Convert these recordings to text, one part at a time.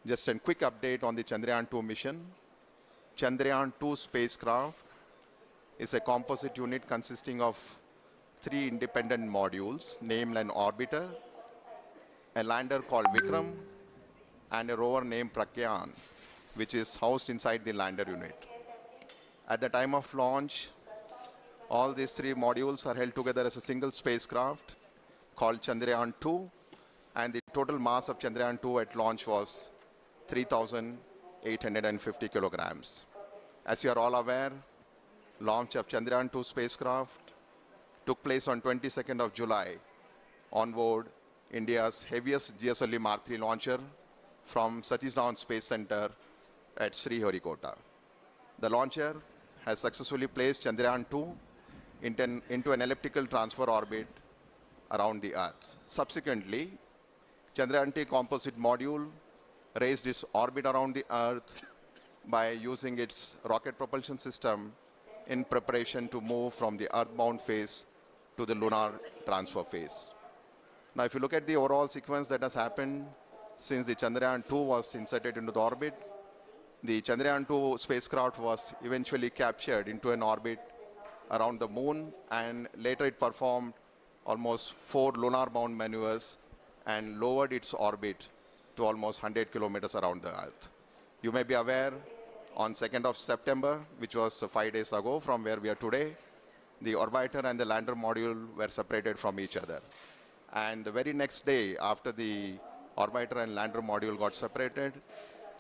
Just a quick update on the Chandrayaan-2 mission. Chandrayaan-2 spacecraft is a composite unit consisting of 3 independent modules, named an orbiter, a lander called Vikram, and a rover named Pragyan, which is housed inside the lander unit. At the time of launch, all these 3 modules are held together as a single spacecraft called Chandrayaan-2, and the total mass of Chandrayaan-2 at launch was 3,850 kilograms. As you are all aware, launch of Chandrayaan-2 spacecraft took place on 22nd of July on board India's heaviest GSLV Mark III launcher from Satish Dhawan Space Center at Sriharikota. The launcher has successfully placed Chandrayaan-2 into an elliptical transfer orbit around the Earth. Subsequently, Chandrayaan-2 composite module raised its orbit around the Earth by using its rocket propulsion system in preparation to move from the earthbound phase to the lunar transfer phase. Now, if you look at the overall sequence that has happened since the Chandrayaan-2 was inserted into the orbit, the Chandrayaan-2 spacecraft was eventually captured into an orbit around the moon, and later it performed almost 4 lunar-bound maneuvers and lowered its orbit to almost 100 kilometers around the Earth. You may be aware, on 2nd of September, which was 5 days ago from where we are today, the orbiter and the lander module were separated from each other. And the very next day, after the orbiter and lander module got separated,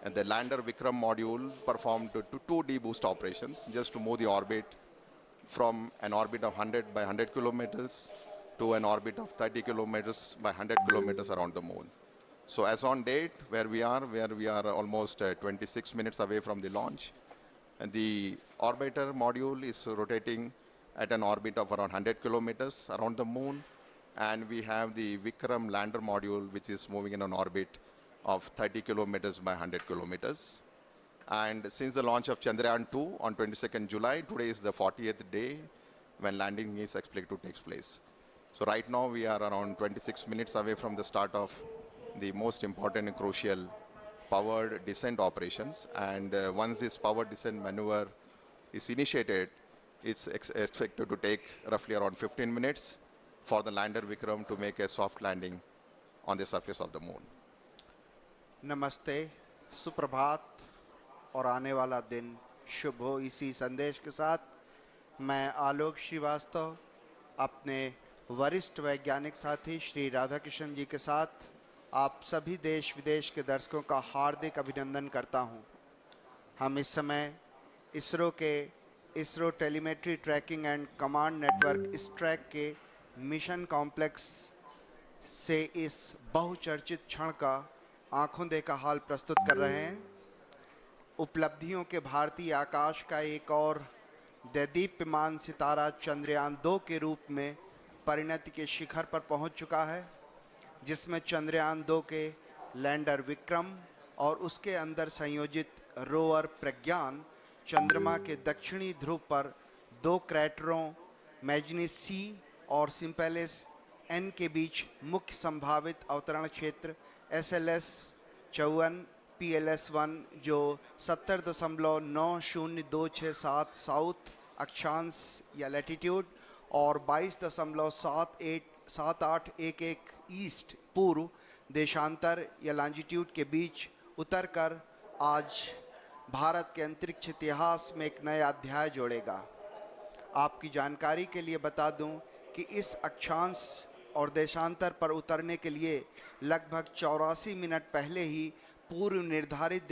and the lander Vikram module performed 2 deboost operations just to move the orbit from an orbit of 100 by 100 kilometers to an orbit of 30 kilometers by 100 kilometers around the moon. So as on date, where we are almost 26 minutes away from the launch, and the orbiter module is rotating at an orbit of around 100 kilometers around the moon, and we have the Vikram lander module, which is moving in an orbit of 30 kilometers by 100 kilometers. And since the launch of Chandrayaan-2 on 22nd July, today is the 40th day when landing is expected to take place. So right now we are around 26 minutes away from the start of the most important and crucial powered descent operations. And once this powered descent maneuver is initiated, it's expected to take roughly around 15 minutes for the lander Vikram to make a soft landing on the surface of the moon. नमस्ते, सुप्रभात और आने वाला दिन शुभ हो। इसी संदेश के साथ मैं आलोक श्रीवास्तव अपने वरिष्ठ वैज्ञानिक साथी श्री राधाकृष्ण जी के साथ आप सभी देश विदेश के दर्शकों का हार्दिक अभिनंदन करता हूं। हम इस समय ISRO telemetry tracking and command network इस ट्रैक के मिशन कॉम्प्लेक्स से इस बहुचर्चित क्षण का आंखों देखा हाल प्रस्तुत कर रहे हैं। उपलब्धियों के भारतीय आकाश का एक और दैदीप्यमान सितारा चंद्रयान-2 के रूप में परिणति के शिखर पर पहुंच चुका है, जिसमें चंद्रयान-2 के लैंडर विक्रम और उसके अंदर संयोजित रोवर प्रज्ञान चंद्रमा के दक्षिणी ध्रुव पर 2 क्रैटरों मैग्नीस सी और सिम्पेलिस एन के बीच मुख्य संभावित अवतरण क्षेत्र SLS-54 PLS-1 जो 70.90267 साउथ अक्षांश या लैटिट्यूड और 22.7811 ईस्ट पूर्व देशांतर या लॉन्जिट्यूड के बीच उतरकर आज भारत के अंतरिक्ष इतिहास में एक नया अध्याय जोड़ेगा। आपकी जानकारी के लिए बता दूं कि इस अक्षांश और देशांतर पर उतरने के लिए लगभग 84 मिनट पहले ही पूर्व निर्धारित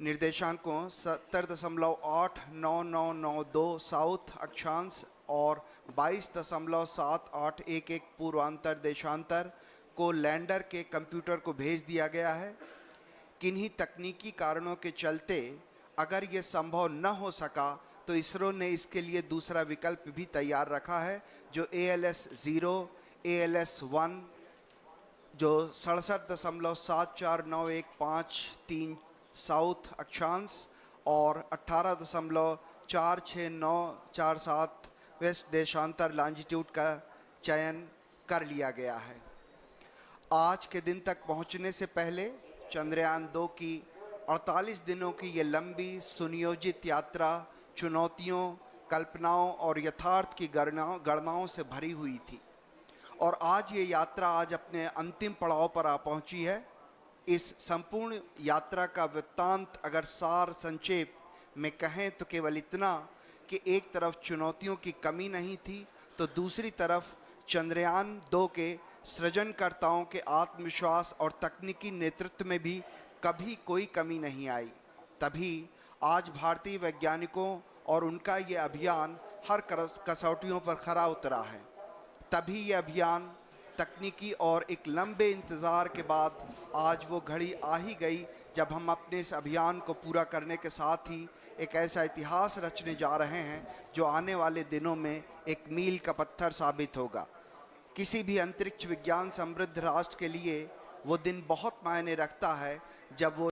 निर्देशांकों 70.89992 साउथ अक्षांश और 22.7811 पूर्वांतर देशांतर को लैंडर के कंप्यूटर को भेज दिया गया है। किन्हीं तकनीकी कारणों के चलते अगर ये संभव न हो सका तो इसरो ने इसके लिए दूसरा विकल्प भी तैयार रखा है, जो ALS-0, ALS-1 जो 67.74915 साउथ अक्षांश और 18.46947 वेस्ट देशांतर लॉन्जिट्यूड का चयन कर लिया गया है। आज के दिन तक पहुंचने से पहले चंद्रयान 2 की 48 दिनों की ये लंबी सुनियोजित यात्रा चुनौतियों, कल्पनाओं और यथार्थ की गणनाओं से भरी हुई थी। और आज ये यात्रा आज अपने अंतिम पड़ाव पर आ पहुंची है। इस संपूर्ण यात्रा का वृत्तांत अगर सार संक्षेप में कहें तो केवल इतना कि एक तरफ चुनौतियों की कमी नहीं थी, तो दूसरी तरफ चंद्रयान 2 के सृजनकर्ताओं के आत्मविश्वास और तकनीकी नेतृत्व में भी कभी कोई कमी नहीं आई। तभी आज भारतीय वैज्ञानिकों और उनका ये अभियान हर कसौटियों पर खरा उतरा है। तभी ये अभियान तकनीकी और एक लंबे इंतज़ार के बाद आज वो घड़ी आ ही गई जब हम अपने इस अभियान को पूरा करने के साथ ही एक ऐसा इतिहास रचने जा रहे हैं जो आने वाले दिनों में एक मील का पत्थर साबित होगा। किसी भी अंतरिक्ष विज्ञान समृद्ध राष्ट्र के लिए वो दिन बहुत मायने रखता है जब वो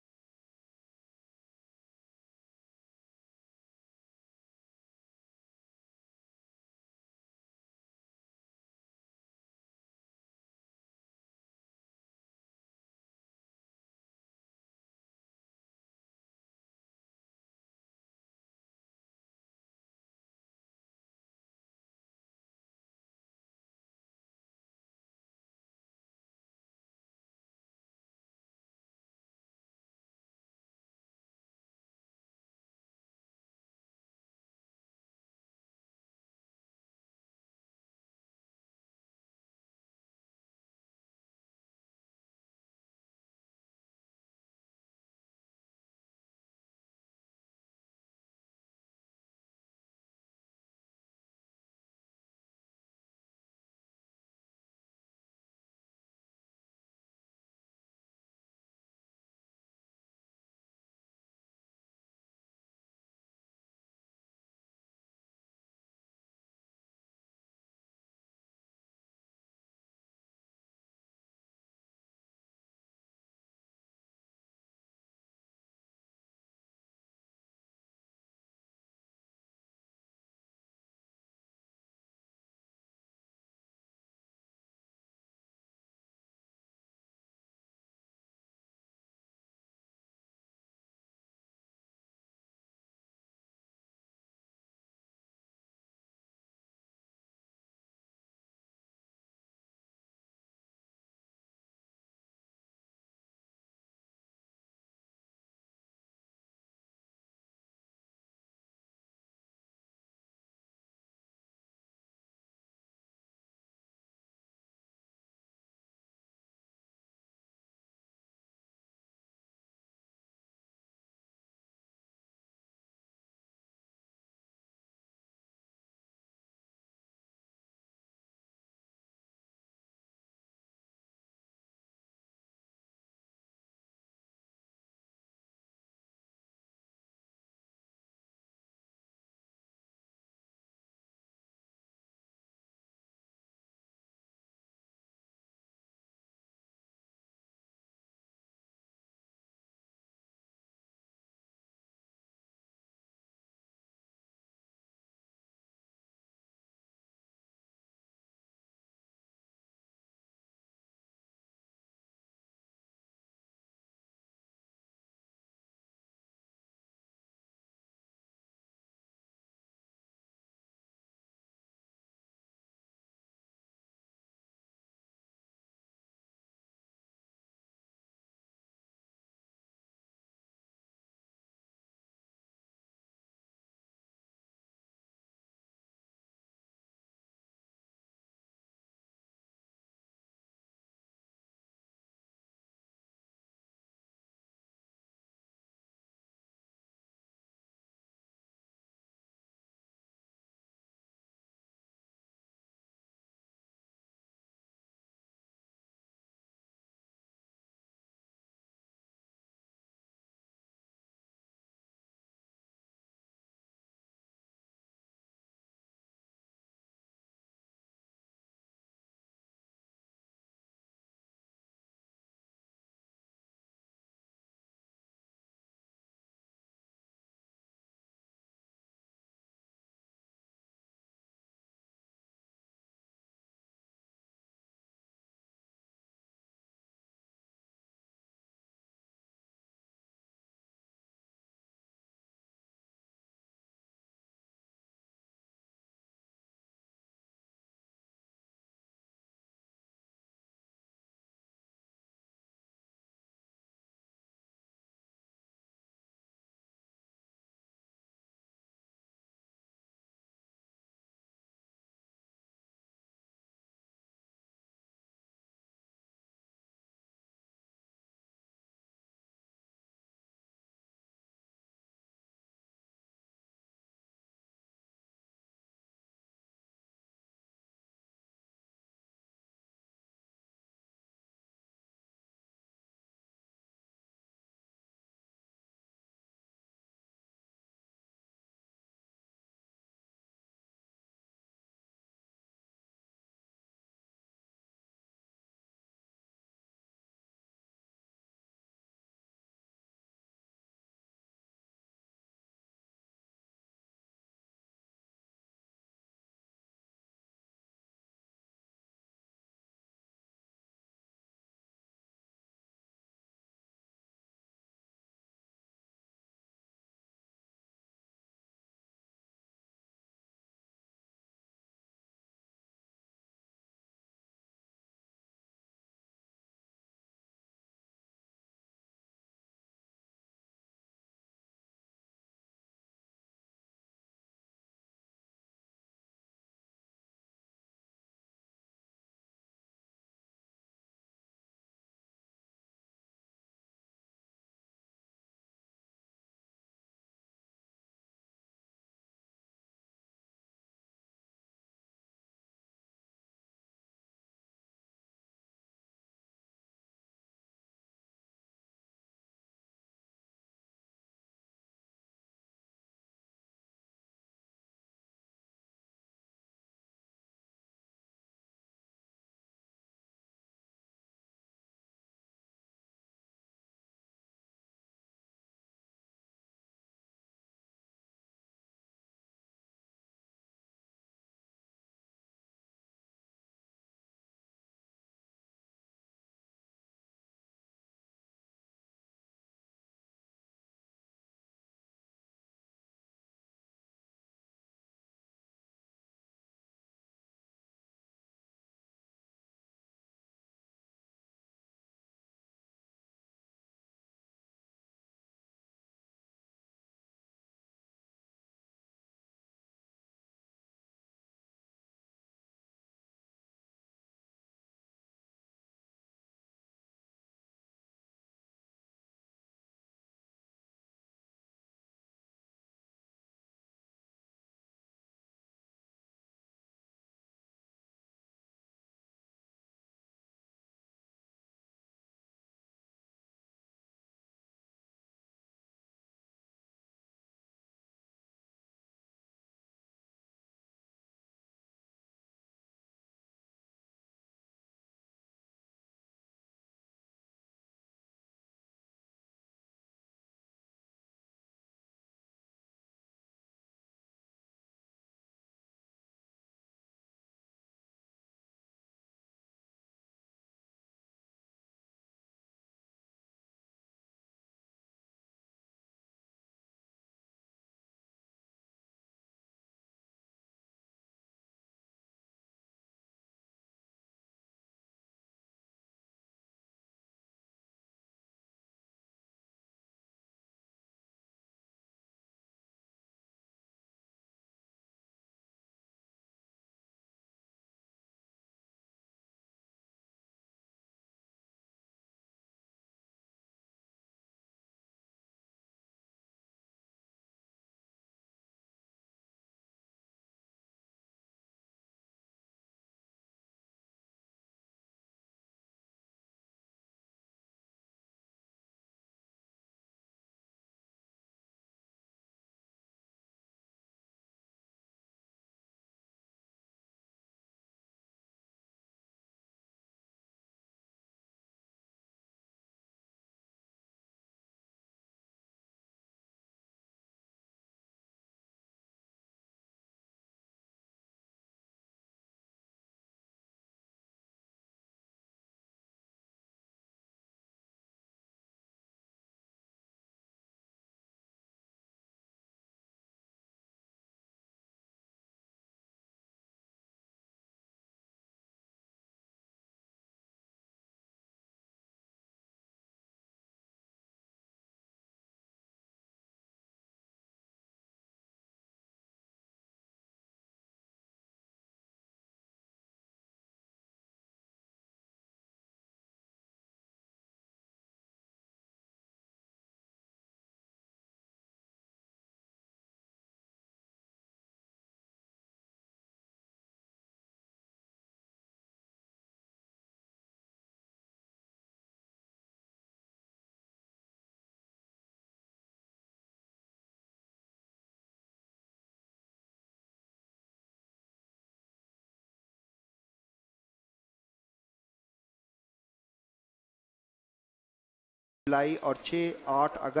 जुलाई और 6-8 अगस्त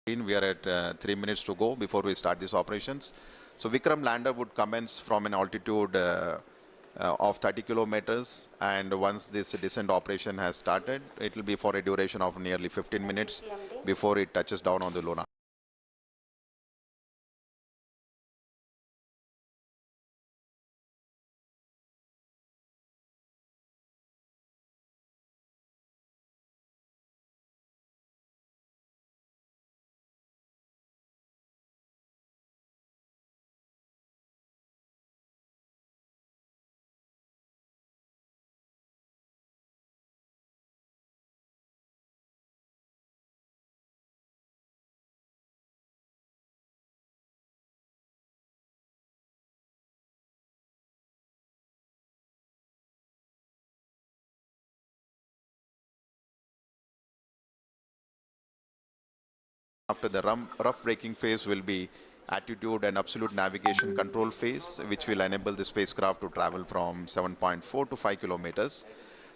We are at 3 minutes to go before we start these operations. So Vikram lander would commence from an altitude of 30 kilometers, and once this descent operation has started, it will be for a duration of nearly 15 minutes before it touches down on the lunar. After the rough braking phase will be attitude and absolute navigation control phase, which will enable the spacecraft to travel from 7.4 to 5 kilometers.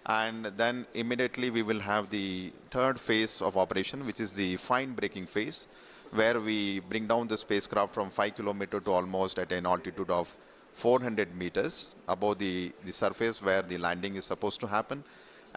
And then immediately we will have the third phase of operation, which is the fine braking phase, where we bring down the spacecraft from 5 kilometers to almost at an altitude of 400 meters above the surface where the landing is supposed to happen.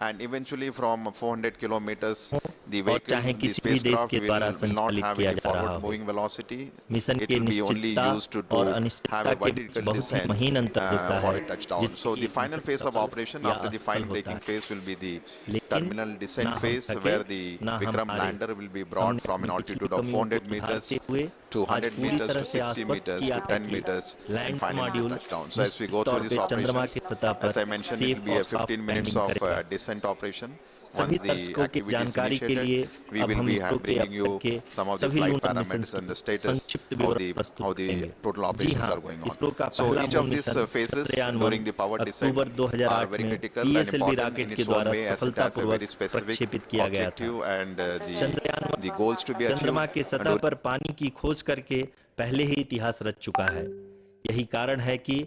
And eventually from 400 kilometers, the और vehicle, चाहे the किसी भी देश spacecraft के द्वारा will not संचालित have किया any जा रहा forward हो, moving velocity. मिशन It के will be only निश्चितता used to और have अनिश्चितता a के बीच vertical बहुत ही descent महीन अंतर होता for है, a touchdown. जिससे So the कि final मिशन phase of सफल operation या after the असफल fine होता braking है। phase will be the लेकिन terminal ना descent हम phase, थके, where the ना हम Vikram हारे। lander will be brought हमने from an अपनी पिछली altitude of कमियों को 400 meters सुधारते हुए to आज 100 पूरी meters तरह to से 60 आश्वस्त meters किया to है 10 कि meters and land finally to module touchdown. So as we go निश्चित through तौर these पे चंद्रमा operations, की सतह पर as I mentioned, it will safe be और a soft 15 minutes landing of करेगा। descent operation. सभी Once the दर्शकों की activity is जानकारी के initiated, लिए we अब will हम be इसरो के अब bringing तक you के some of the सभी flight lunar missions parameters and the की status संक्षिप्त how विवरण the प्रस्तुत करेंगे। total जी operations हाँ, are going on. इसरो का So पहला each moon of these mission phases Chandrayaan during 1 the power descent October are 2008 very में critical and PSLV important rocket in के its own द्वारा way, as it has a सफलतापूर्वक very specific प्रक्षेपित किया गया था। objective and Chandrayaan the goals to be चंद्रमा के achieved. सतह पर पानी की खोज करके पहले ही इतिहास रच चुका है। यही कारण है कि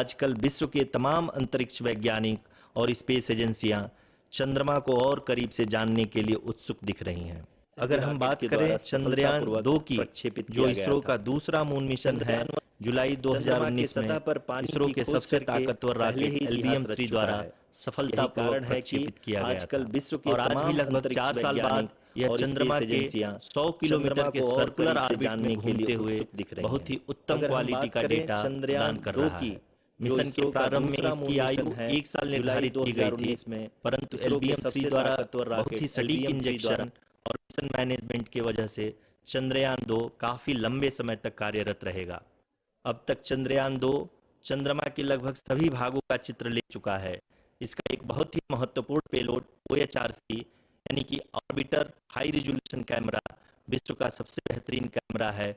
आजकल विश्व के तमाम अंतरिक्ष वैज्ञानिक और स्पेस एजेंसियां चंद्रमा को और करीब से जानने के लिए उत्सुक दिख रही हैं। अगर हम बात करें चंद्रयान 2 की, जो इसरो का दूसरा मून मिशन है, जुलाई 2019 में इसरो के सबसे ताकतवर रॉकेट LBM-3 द्वारा सफलतापूर्वक प्रक्षेपित किया गया था और आज भी लगभग 4 साल बाद यह चंद्रमा के 100 किलोमीटर के सर्कुलर ऑर्बिट में घूमते हुए बहुत ही उत्तम क्वालिटी का डेटा प्रदान कर रहा है। मिशन के प्रारंभ में इसकी आयु 1 साल निर्धारित की गई थी, परंतु LBM-3 द्वारा बहुत ही सटीक इंजेक्शन और मिशन मैनेजमेंट की वजह से चंद्रयान 2 काफी लंबे समय तक कार्यरत रहेगा। अब तक चंद्रयान 2 चंद्रमा के लगभग सभी भागों का चित्र ले चुका है। इसका एक बहुत ही महत्वपूर्ण पेलोड OHRC यानी कि ऑर्बिटर हाई रिजोल्यूशन कैमरा विश्व का सबसे बेहतरीन कैमरा है,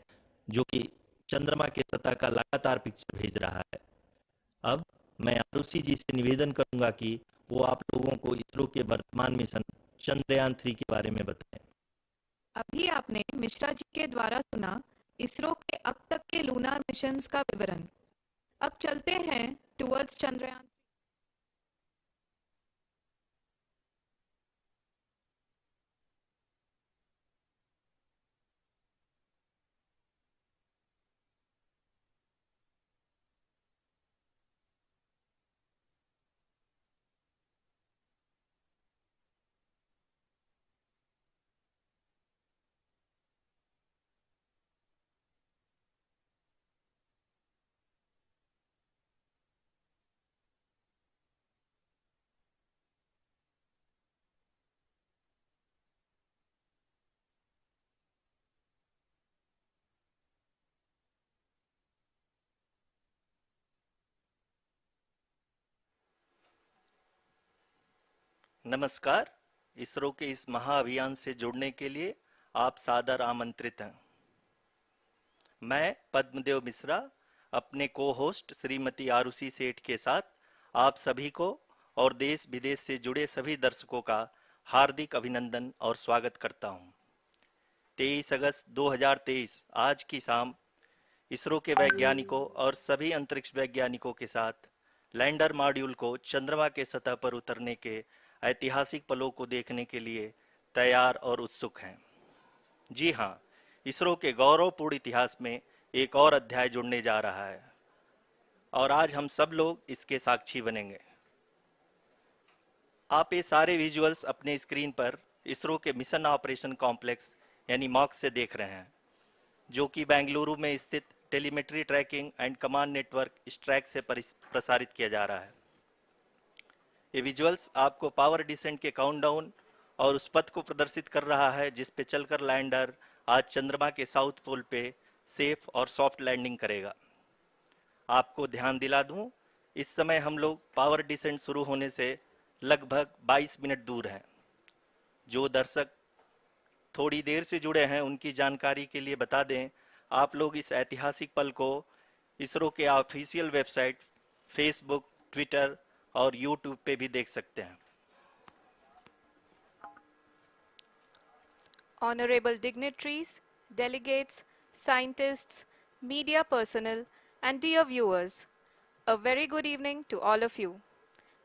जो कि चंद्रमा के सतह का लगातार पिक्चर भेज रहा है। अब मैं आरुषि जी से निवेदन करूंगा कि वो आप लोगों को इसरो के वर्तमान मिशन चंद्रयान 3 के बारे में बताएं। अभी आपने मिश्रा जी के द्वारा सुना इसरो के अब तक के लूनार मिशंस का विवरण। अब चलते हैं टुवर्ड्स चंद्रयान। नमस्कार। इसरो के इस महाअभियान से जुड़ने के लिए आप सादर आमंत्रित हैं। मैं पद्मदेव मिश्रा अपने को होस्ट श्रीमती आरुषि सेठ के साथ आप सभी को और देश विदेश से जुड़े सभी दर्शकों का हार्दिक अभिनंदन और स्वागत करता हूं। 23 अगस्त 2023 आज की शाम इसरो के वैज्ञानिकों और सभी अंतरिक्ष वैज्ञानिकों के साथ लैंडर मॉड्यूल को चंद्रमा के सतह पर उतरने के ऐतिहासिक पलों को देखने के लिए तैयार और उत्सुक हैं। जी हाँ, इसरो के गौरवपूर्ण इतिहास में एक और अध्याय जुड़ने जा रहा है और आज हम सब लोग इसके साक्षी बनेंगे। आप ये सारे विजुअल्स अपने स्क्रीन पर इसरो के मिशन ऑपरेशन कॉम्प्लेक्स यानी मॉक से देख रहे हैं, जो कि बेंगलुरु में स्थित telemetry tracking and command network ISTRAC से प्रसारित किया जा रहा है। ये विजुअल्स आपको पावर डिसेंट के काउंटडाउन और उस पथ को प्रदर्शित कर रहा है जिस पे चलकर लैंडर आज चंद्रमा के साउथ पोल पे सेफ और सॉफ्ट लैंडिंग करेगा। आपको ध्यान दिला दूं, इस समय हम लोग पावर डिसेंट शुरू होने से लगभग 22 मिनट दूर हैं। जो दर्शक थोड़ी देर से जुड़े हैं उनकी जानकारी के लिए बता दें, आप लोग इस ऐतिहासिक पल को इसरो के ऑफिशियल वेबसाइट, फेसबुक, ट्विटर और यूट्यूब पे भी देख सकते हैं। Honorable dignitaries, delegates, scientists, media personnel, and dear viewers, a very good evening to all of you.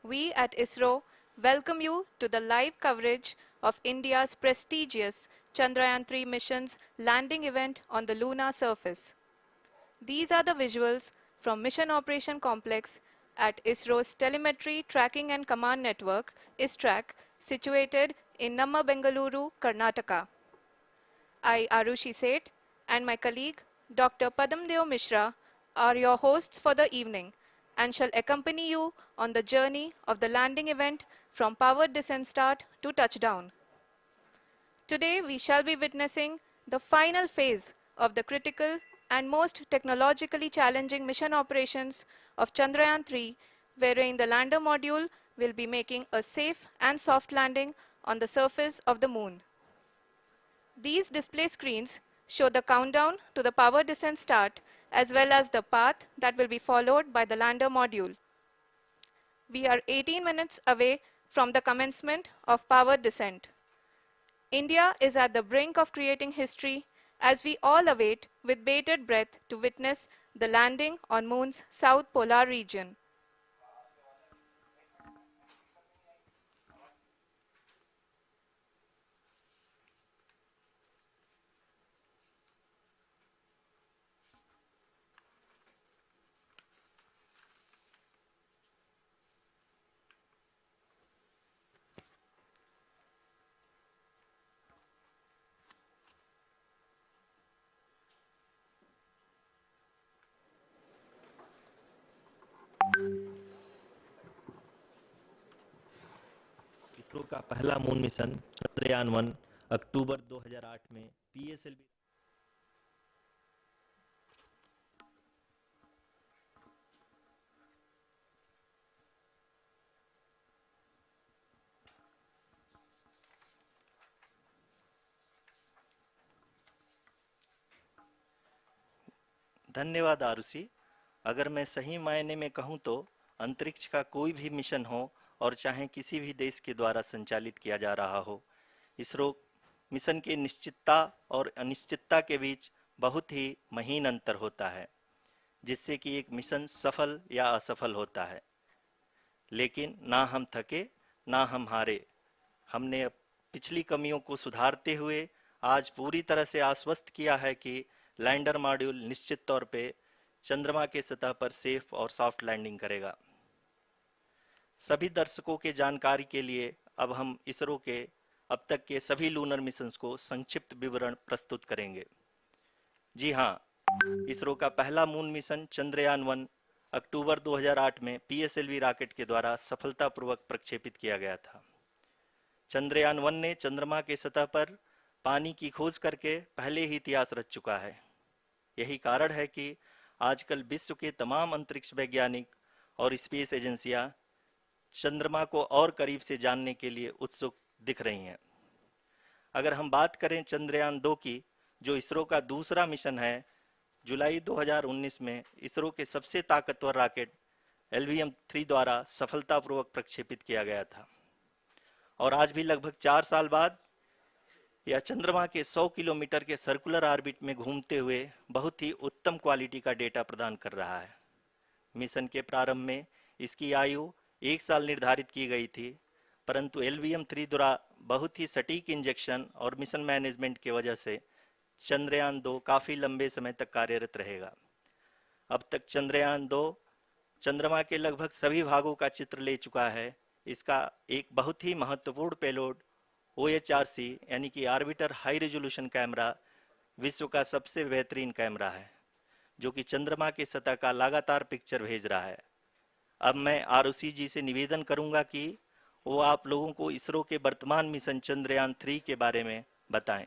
We at ISRO welcome you to the live coverage of India's prestigious Chandrayaan-3 mission's landing event on the lunar surface. These are the visuals from Mission Operation Complex at ISRO's Telemetry Tracking and Command Network, ISTRAC, situated in Namma, Bengaluru, Karnataka. I, Arushi Seth, and my colleague, Dr. Padamdeo Mishra, are your hosts for the evening and shall accompany you on the journey of the landing event from powered descent start to touchdown. Today, we shall be witnessing the final phase of the critical and most technologically challenging mission operations of Chandrayaan-3, wherein the lander module will be making a safe and soft landing on the surface of the moon. These display screens show the countdown to the power descent start as well as the path that will be followed by the lander module. We are 18 minutes away from the commencement of power descent. India is at the brink of creating history as we all await with bated breath to witness the landing on Moon's south polar region. ISRO का पहला moon mission Chandrayaan one अक्टूबर 2008 में PSLV धन्यवाद आरुषि। अगर मैं सही मायने में कहूं तो अंतरिक्ष का कोई भी मिशन हो और चाहे किसी भी देश के द्वारा संचालित किया जा रहा हो, इसरो मिशन के निश्चितता और अनिश्चितता के बीच बहुत ही महीन अंतर होता है, जिससे कि एक मिशन सफल या असफल होता है। लेकिन ना हम थके ना हम हारे। हमने पिछली कमियों को सुधारते हुए आज पूरी तरह से आश्वस्त किया है कि लैंडर मॉड्यूल निश्चित तौर पे चंद्रमा के सतह पर सेफ और सॉफ्ट लैंडिंग करेगा। सभी दर्शकों के जानकारी के लिए अब हम इसरो के अब तक के सभी लूनर मिशंस को संक्षिप्त विवरण प्रस्तुत करेंगे। जी हाँ, इसरो का पहला मून मिशन चंद्रयान-1 अक्टूबर 2008 में पीएसएलवी रॉकेट के द्वारा सफलतापूर्वक प्रक्षेपित किया गया था। चंद्रयान-1 ने चंद्रमा के सतह पर पानी की खोज करके पहले ही इतिहास रच चुका है। यही कारण है कि आजकल विश्व के तमाम अंतरिक्ष वैज्ञानिक और स्पेस एजेंसियां चंद्रमा को और करीब से जानने के लिए उत्सुक दिख रही हैं। अगर हम बात करें चंद्रयान-2 की, जो इसरो का दूसरा मिशन है, जुलाई 2019 में इसरो के सबसे ताकतवर रॉकेट LVM-3 द्वारा सफलतापूर्वक प्रक्षेपित किया गया था और आज भी लगभग 4 साल बाद यह चंद्रमा के 100 किलोमीटर के सर्कुलर ऑर्बिट में घूमते हुए बहुत ही उत्तम क्वालिटी का डेटा प्रदान कर रहा है। मिशन के प्रारंभ में इसकी आयु 1 साल निर्धारित की गई थी, परंतु LVM-3 द्वारा बहुत ही सटीक इंजेक्शन और मिशन मैनेजमेंट की वजह से चंद्रयान-2 काफ़ी लंबे समय तक कार्यरत रहेगा। अब तक चंद्रयान-2 चंद्रमा के लगभग सभी भागों का चित्र ले चुका है। इसका एक बहुत ही महत्वपूर्ण पेलोड OHRC यानी कि ऑर्बिटर हाई रेजोल्यूशन कैमरा विश्व का सबसे बेहतरीन कैमरा है, जो कि चंद्रमा के सतह का लगातार पिक्चर भेज रहा है। अब मैं आरुषि जी से निवेदन करूंगा कि वो आप लोगों को इसरो के वर्तमान मिशन चंद्रयान-3 के बारे में बताएं।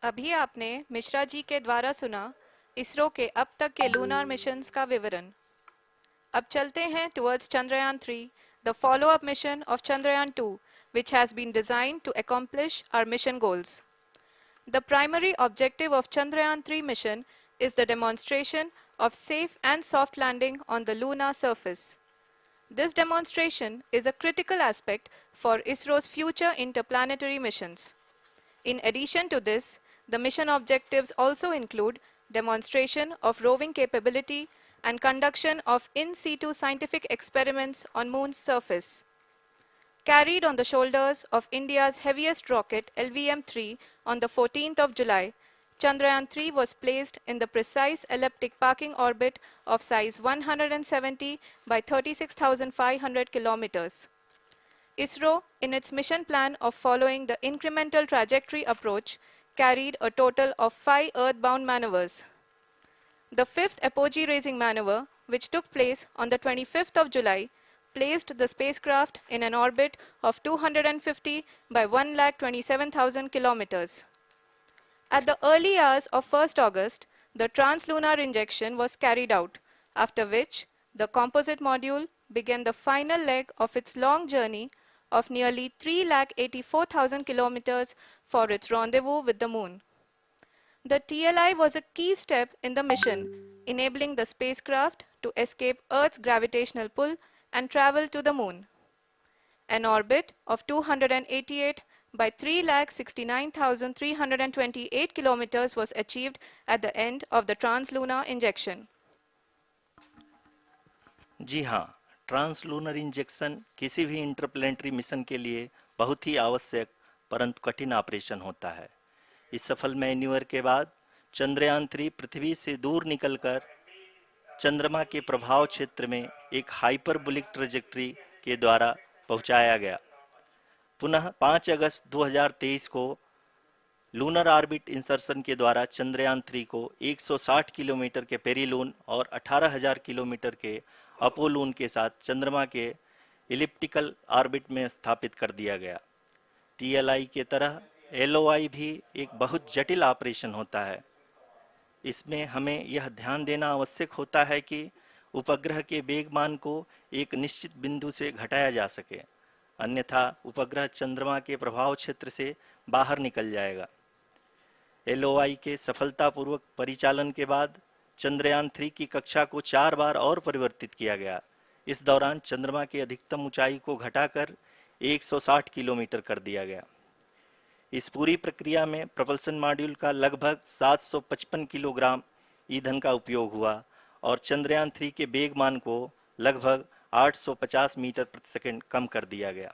अभी आपने मिश्रा जी के द्वारा सुना इसरो के अब तक के लूनार मिशंस का विवरण। अब चलते हैं towards Chandrayaan-3, the follow-up mission of Chandrayaan-2, which has been designed to accomplish our mission goals. The primary objective of Chandrayaan-3 mission is the demonstration of safe and soft landing on the lunar surface. This demonstration is a critical aspect for ISRO's future interplanetary missions. In addition to this, the mission objectives also include demonstration of roving capability and conduction of in situ scientific experiments on Moon's surface. Carried on the shoulders of India's heaviest rocket LVM-3 on the 14th of July, Chandrayaan-3 was placed in the precise elliptic parking orbit of size 170 by 36,500 kilometers. ISRO, in its mission plan of following the incremental trajectory approach, carried a total of 5 earthbound maneuvers. The fifth apogee-raising maneuver, which took place on the 25th of July, placed the spacecraft in an orbit of 250 by 1,27,000 kilometers. At the early hours of 1st August, the translunar injection was carried out, after which the composite module began the final leg of its long journey of nearly 3,84,000 kilometers for its rendezvous with the Moon. The TLI was a key step in the mission, enabling the spacecraft to escape Earth's gravitational pull and travel to the Moon. An orbit of 288 by 3,69,328 kilometers was achieved at the end of the translunar injection. जी हाँ, translunar injection किसी भी interplanetary mission के लिए बहुत ही आवश्यक परंतु कठिन operation होता है। इस सफल मैन्यूवर के बाद चंद्रयान-3 पृथ्वी से दूर निकलकर चंद्रमा के प्रभाव क्षेत्र में एक हाइपरबोलिक ट्रैजेक्टरी के द्वारा पहुंचाया गया। पुनः 5 अगस्त 2023 को लूनर ऑर्बिट इंसर्शन के द्वारा चंद्रयान-3 को 160 किलोमीटर के पेरिलून और 18,000 किलोमीटर के अपोलून के साथ चंद्रमा के इलिप्टिकल ऑर्बिट में स्थापित कर दिया गया। टीएलआई के तरह एलओआई भी एक बहुत जटिल ऑपरेशन होता है। इसमें हमें यह ध्यान देना आवश्यक होता है कि उपग्रह के वेगमान को एक निश्चित बिंदु से घटाया जा सके, अन्यथा उपग्रह चंद्रमा के प्रभाव क्षेत्र से बाहर निकल जाएगा। एलओआई के सफलतापूर्वक परिचालन के बाद चंद्रयान 3 की कक्षा को 4 बार और परिवर्तित किया गया। इस दौरान चंद्रमा की अधिकतम ऊंचाई को घटाकर 160 किलोमीटर कर दिया गया। इस पूरी प्रक्रिया में प्रपल्सन मॉड्यूल का लगभग 755 किलोग्राम ईंधन का उपयोग हुआ और चंद्रयान 3 के वेगमान को लगभग 850 मीटर प्रति सेकंड कम कर दिया गया।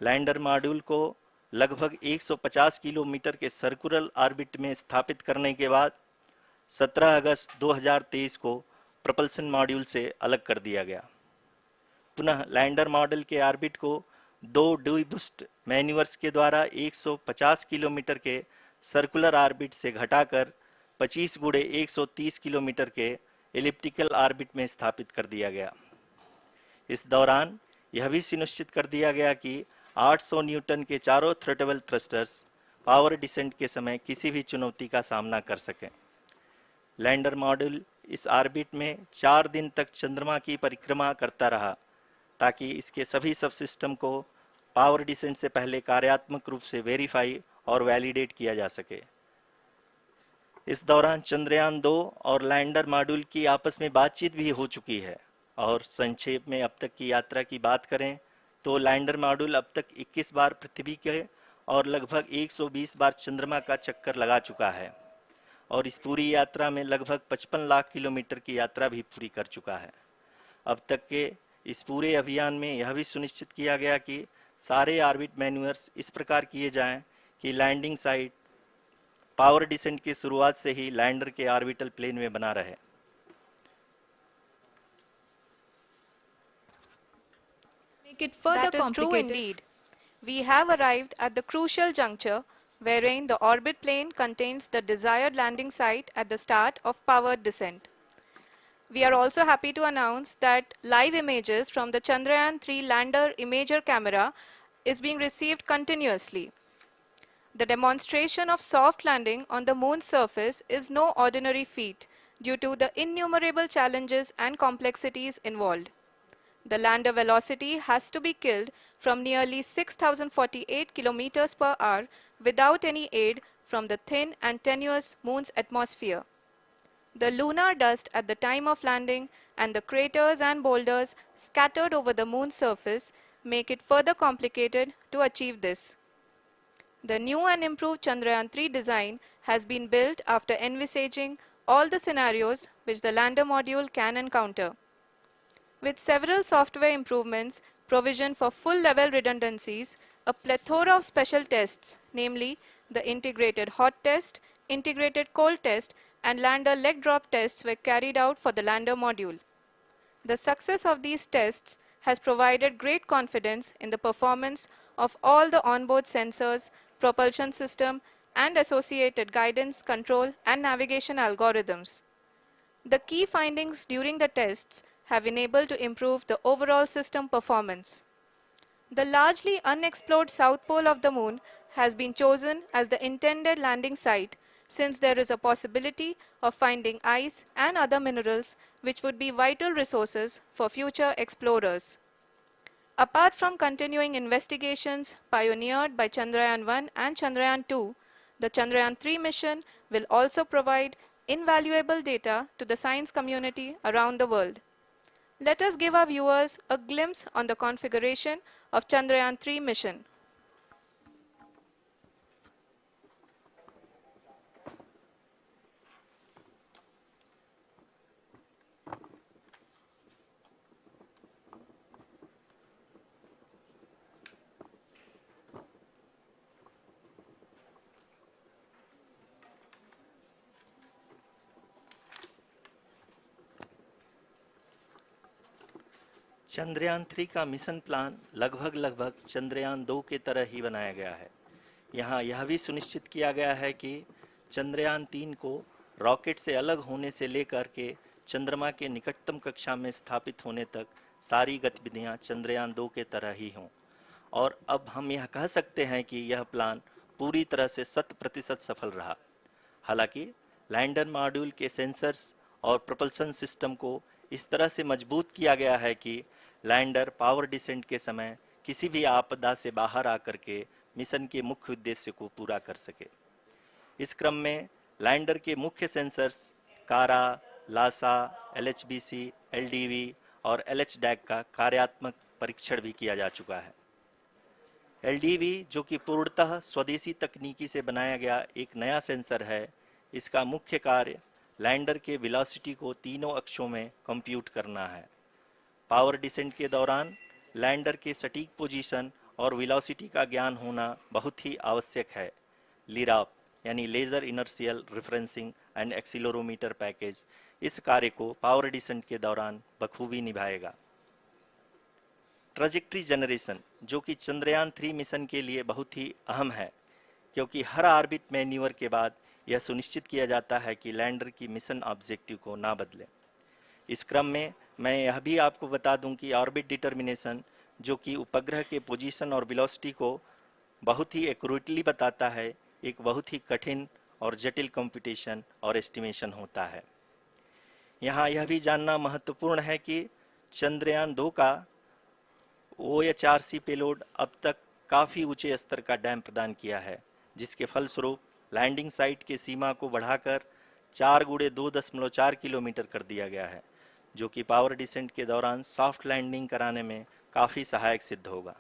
लैंडर मॉड्यूल को लगभग 150 किलोमीटर के सर्कुलर ऑर्बिट में स्थापित करने के बाद 17 अगस्त 2023 को प्रपल्सन मॉड्यूल से अलग कर दिया गया। पुनः लैंडर मॉड्यूल के ऑर्बिट को 2 डीबूस्ट मैन्यूवर्स के द्वारा 150 किलोमीटर के सर्कुलर ऑर्बिट से घटाकर 25 गुणे 130 किलोमीटर के एलिप्टिकल ऑर्बिट में स्थापित कर दिया गया। इस दौरान यह भी सुनिश्चित कर दिया गया कि 800 न्यूटन के चारों थ्रोटेबल थ्रस्टर्स पावर डिसेंट के समय किसी भी चुनौती का सामना कर सकें। लैंडर मॉड्यूल इस ऑर्बिट में 4 दिन तक चंद्रमा की परिक्रमा करता रहा ताकि इसके सभी सब सिस्टम को पावर डिसेंट से पहले कार्यात्मक रूप से वेरीफाई और वैलिडेट किया जा सके। इस दौरान चंद्रयान 2 और लैंडर मॉड्यूल की आपस में बातचीत भी हो चुकी है। और संक्षेप में अब तक की यात्रा की बात करें तो लैंडर मॉड्यूल अब तक 21 बार पृथ्वी के और लगभग 120 बार चंद्रमा का चक्कर लगा चुका है और इस पूरी यात्रा में लगभग 55 लाख किलोमीटर की यात्रा भी पूरी कर चुका है। अब तक के इस पूरे अभियान में यह भी सुनिश्चित किया गया कि सारे ऑर्बिट मैन्यूवर्स इस प्रकार किए जाएं कि लैंडिंग साइट पावर डिसेंट की शुरुआत से ही लैंडर के ऑर्बिटल प्लेन में बना रहे। Make it further that is true indeed. We have arrived at the crucial juncture wherein the orbit plane contains the desired landing site at the start of powered descent. We are also happy to announce that live images from the Chandrayaan 3 lander imager camera is being received continuously. The demonstration of soft landing on the moon's surface is no ordinary feat due to the innumerable challenges and complexities involved. The lander velocity has to be killed from nearly 6,048 kilometers per hour without any aid from the thin and tenuous moon's atmosphere. The lunar dust at the time of landing and the craters and boulders scattered over the moon's surface make it further complicated to achieve this. The new and improved Chandrayaan 3 design has been built after envisaging all the scenarios which the lander module can encounter. With several software improvements, provision for full-level redundancies, a plethora of special tests, namely the integrated hot test, integrated cold test, and lander leg drop tests were carried out for the lander module. The success of these tests has provided great confidence in the performance of all the onboard sensors, propulsion system, and associated guidance, control, and navigation algorithms. The key findings during the tests have enabled to improve the overall system performance. The largely unexplored south pole of the moon has been chosen as the intended landing site since there is a possibility of finding ice and other minerals which would be vital resources for future explorers. Apart from continuing investigations pioneered by Chandrayaan 1 and Chandrayaan 2, the Chandrayaan 3 mission will also provide invaluable data to the science community around the world. Let us give our viewers a glimpse on the configuration of Chandrayaan 3 mission. Chandrayaan 3 का mission plan लगभग चंद्रयान 2 के तरह ही बनाया गया है। यहाँ यह भी सुनिश्चित किया गया है कि चंद्रयान 3 को रॉकेट से अलग होने से लेकर के चंद्रमा के निकटतम कक्षा में स्थापित होने तक सारी गतिविधियां चंद्रयान 2 के तरह ही हों। और अब हम यह कह सकते हैं कि यह प्लान पूरी तरह से 100% सफल रहा। हालांकि लैंडर मॉड्यूल के सेंसर्स और प्रोपल्शन सिस्टम को इस तरह से मजबूत किया गया है कि लैंडर पावर डिसेंट के समय किसी भी आपदा से बाहर आकर के मिशन के मुख्य उद्देश्य को पूरा कर सके। इस क्रम में लैंडर के मुख्य सेंसर्स कारा, लासा, LHBC, LDV और LHDAC का कार्यात्मक परीक्षण भी किया जा चुका है। LDV, जो कि पूर्णतः स्वदेशी तकनीकी से बनाया गया एक नया सेंसर है, इसका मुख्य कार्य लैंडर के वेलोसिटी को तीनों अक्षों में कंप्यूट करना है। पावर डिसेंट के दौरान लैंडर के सटीक पोजीशन और वेलोसिटी का ज्ञान होना बहुत ही आवश्यक है। लिराप यानी laser inertial referencing and accelerometer package इस कार्य को पावर डिसेंट के दौरान बखूबी निभाएगा। ट्रैजेक्टरी जनरेशन, जो कि चंद्रयान 3 मिशन के लिए बहुत ही अहम है, क्योंकि हर ऑर्बिट मैन्यूवर के बाद यह सुनिश्चित किया जाता है कि लैंडर की मिशन ऑब्जेक्टिव को ना बदले। इस क्रम में मैं यह भी आपको बता दूं कि ऑर्बिट डिटर्मिनेशन, जो कि उपग्रह के पोजीशन और वेलोसिटी को बहुत ही एक्यूरेटली बताता है, एक बहुत ही कठिन और जटिल कंप्यूटेशन और एस्टिमेशन होता है। यहाँ यह भी जानना महत्वपूर्ण है कि चंद्रयान 2 का OHRC पेलोड अब तक काफ़ी ऊंचे स्तर का डैम प्रदान किया है, जिसके फलस्वरूप लैंडिंग साइट के सीमा को बढ़ाकर 4x2.4 किलोमीटर कर दिया गया है, जो कि पावर डिसेंट के दौरान सॉफ्ट लैंडिंग कराने में काफ़ी सहायक सिद्ध होगा।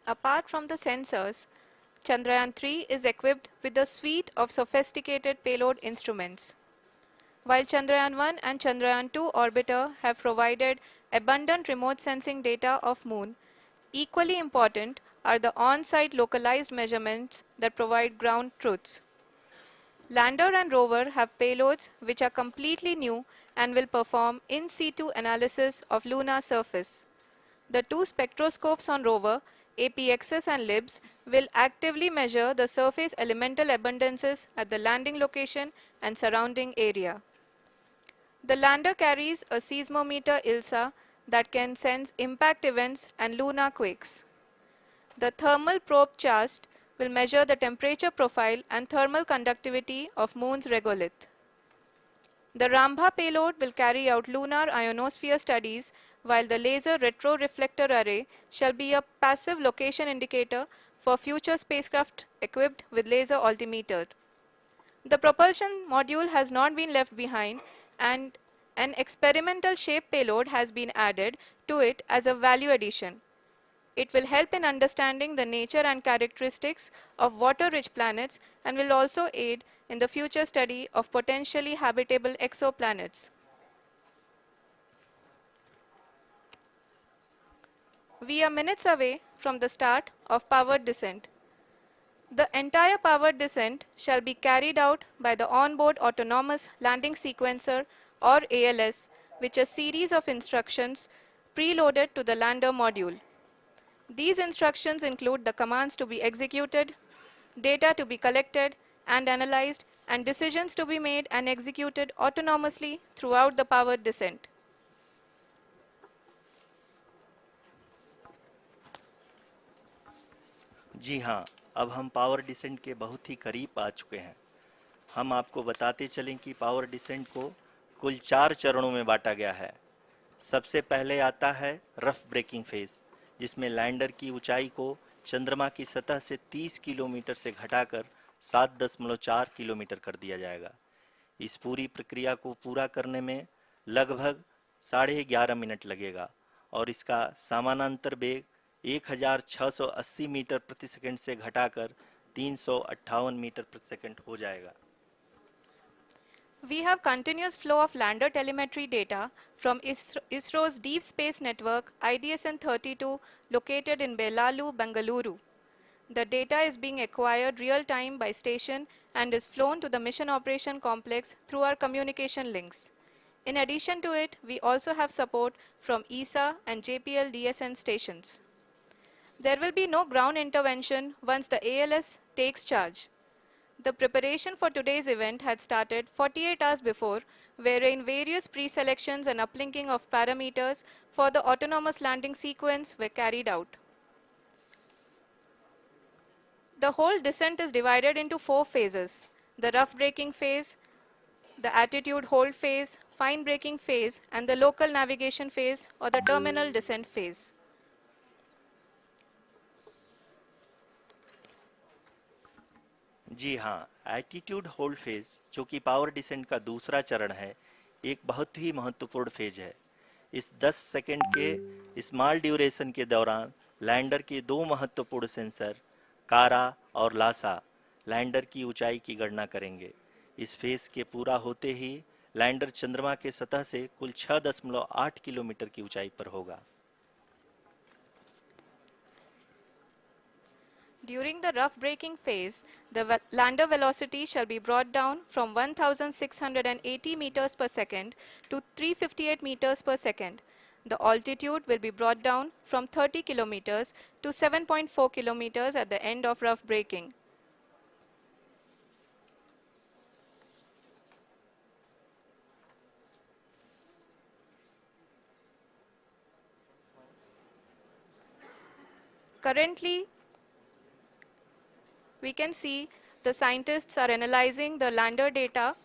Apart from the sensors, Chandrayaan 3 is equipped with a suite of sophisticated payload instruments. While Chandrayaan 1 and Chandrayaan 2 orbiter have provided abundant remote sensing data of Moon, equally important are the on-site localized measurements that provide ground truths. Lander and rover have payloads which are completely new and will perform in situ analysis of lunar surface. The two spectroscopes on rover, APXS and LIBS, will actively measure the surface elemental abundances at the landing location and surrounding area. The lander carries a seismometer ILSA that can sense impact events and lunar quakes. The thermal probe CHAST will measure the temperature profile and thermal conductivity of Moon's regolith. The Rambha payload will carry out lunar ionosphere studies, while the laser retroreflector array shall be a passive location indicator for future spacecraft equipped with laser altimeter. The propulsion module has not been left behind, and an experimental shape payload has been added to it as a value addition. It will help in understanding the nature and characteristics of water-rich planets and will also aid in the future study of potentially habitable exoplanets. We are minutes away from the start of powered descent. The entire powered descent shall be carried out by the onboard autonomous landing sequencer, or ALS, which is a series of instructions preloaded to the lander module. These instructions include the commands to be executed, data to be collected and analyzed, and decisions to be made and executed autonomously throughout the powered descent. जी हाँ, अब हम power descent के बहुत ही करीब आ चुके हैं। हम आपको बताते चलें कि पावर डिसेंट को कुल 4 चरणों में बांटा गया है। सबसे पहले आता है रफ ब्रेकिंग फेज, जिसमें लैंडर की ऊंचाई को चंद्रमा की सतह से 30 किलोमीटर से घटाकर 7.4 किलोमीटर कर दिया जाएगा। इस पूरी प्रक्रिया को पूरा करने में लगभग 11.5 मिनट लगेगा और इसका समानांतर वेग 1680 मीटर प्रति सेकंड से घटाकर 358 मीटर प्रति सेकंड हो जाएगा। We have continuous flow of lander telemetry data from ISRO's Deep Space Network IDSN-32 located in Belalu, Bengaluru. The data is being acquired real-time by station and is flown to the Mission Operation Complex through our communication links. In addition to it, we also have support from ESA and JPL DSN stations. There will be no ground intervention once the ALS takes charge. The preparation for today's event had started 48 hours before, wherein various pre-selections and uplinking of parameters for the autonomous landing sequence were carried out. The whole descent is divided into 4 phases: the rough braking phase, the attitude hold phase, fine braking phase, and the local navigation phase or the terminal descent phase. जी हाँ, attitude hold phase, जो कि power descent का दूसरा चरण है, एक बहुत ही महत्वपूर्ण फेज है। इस 10 सेकंड के स्मॉल ड्यूरेशन के दौरान लैंडर के दो महत्वपूर्ण सेंसर कारा और लासा लैंडर की ऊंचाई की गणना करेंगे। इस फेज के पूरा होते ही लैंडर चंद्रमा के सतह से कुल 6.8 किलोमीटर की ऊंचाई पर होगा। During the rough braking phase, the lander velocity shall be brought down from 1680 meters per second to 358 meters per second. The altitude will be brought down from 30 kilometers to 7.4 kilometers at the end of rough braking. Currently, we can see the scientists are analyzing the lander data.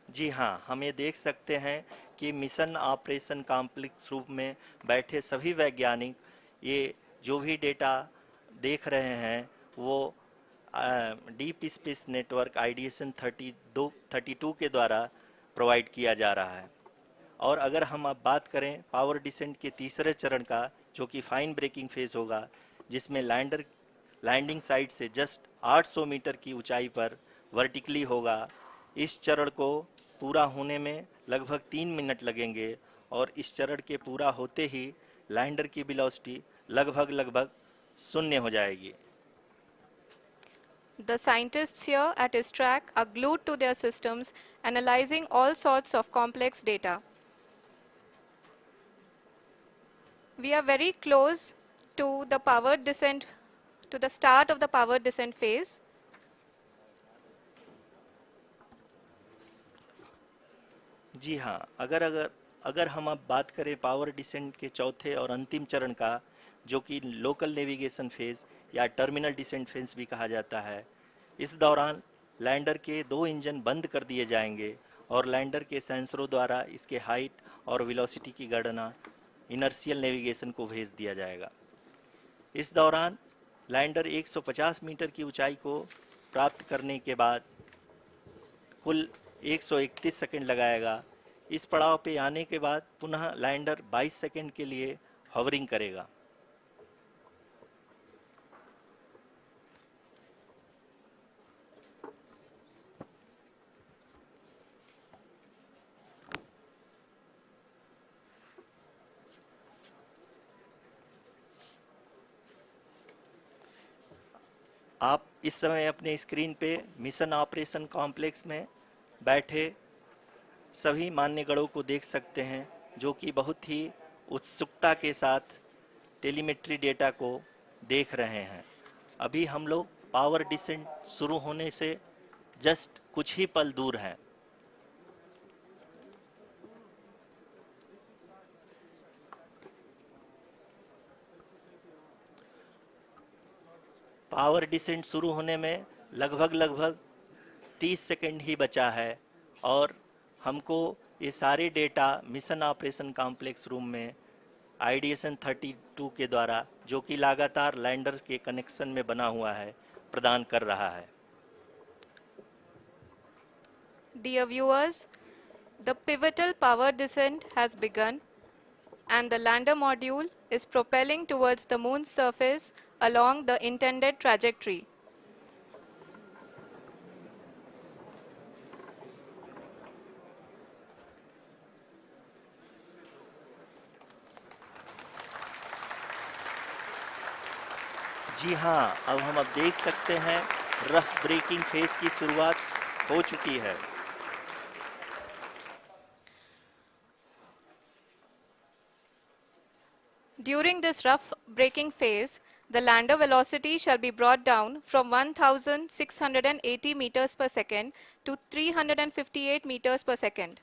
जी हाँ, हम ये देख सकते हैं कि mission operation complex रूप में बैठे सभी वैज्ञानिक ये जो भी डेटा देख रहे हैं वो डीप स्पेस नेटवर्क आईडीएसन 32 के द्वारा प्रोवाइड किया जा रहा है। और अगर हम अब बात करें पावर डिसेंट के तीसरे चरण का, जो कि फाइन ब्रेकिंग फेज होगा, जिसमें लैंडिंग साइट से जस्ट 800 मीटर की ऊंचाई पर वर्टिकली होगा। इस चरण को पूरा होने में लगभग 3 मिनट लगेंगे और इस चरण के पूरा होते ही लैंडर की वेलोसिटी लगभग शून्य हो जाएगी। The scientists here at ISRO are glued to their systems, analyzing all sorts of complex data. We are very close to the powered descent, to the start of the powered descent phase. जी हाँ, अगर हम अब बात करें power descent के चौथे और अंतिम चरण का, जो कि लोकल नेविगेशन फेज या टर्मिनल डिसेंट फेज भी कहा जाता है, इस दौरान लैंडर के 2 इंजन बंद कर दिए जाएंगे और लैंडर के सेंसरों द्वारा इसके हाइट और वेलोसिटी की गणना इनर्शियल नेविगेशन को भेज दिया जाएगा। इस दौरान लैंडर 150 मीटर की ऊंचाई को प्राप्त करने के बाद कुल 131 सेकंड लगाएगा। इस पड़ाव पे आने के बाद पुनः लैंडर 22 सेकंड के लिए हॉवरिंग करेगा। आप इस समय अपने स्क्रीन पे मिशन ऑपरेशन कॉम्प्लेक्स में बैठे सभी मान्यगणों को देख सकते हैं, जो कि बहुत ही उत्सुकता के साथ टेलीमेट्री डेटा को देख रहे हैं। अभी हम लोग पावर डिसेंट शुरू होने से जस्ट कुछ ही पल दूर हैं। पावर डिसेंट शुरू होने में लगभग 30 सेकंड ही बचा है और हमको ये सारे data mission operation complex room में आईडीएसन 32 के द्वारा, जो कि लगातार लैंडर के कनेक्शन में बना हुआ है, प्रदान कर रहा है। Dear viewers, the pivotal power descent has begun and the lander module is propelling towards the moon's surface along the intended trajectory. जी हाँ, अब हम देख सकते हैं रफ ब्रेकिंग फेज की शुरुआत हो चुकी है। During this rough braking phase, The lander velocity shall be brought down from 1680 meters per second to 358 meters per second.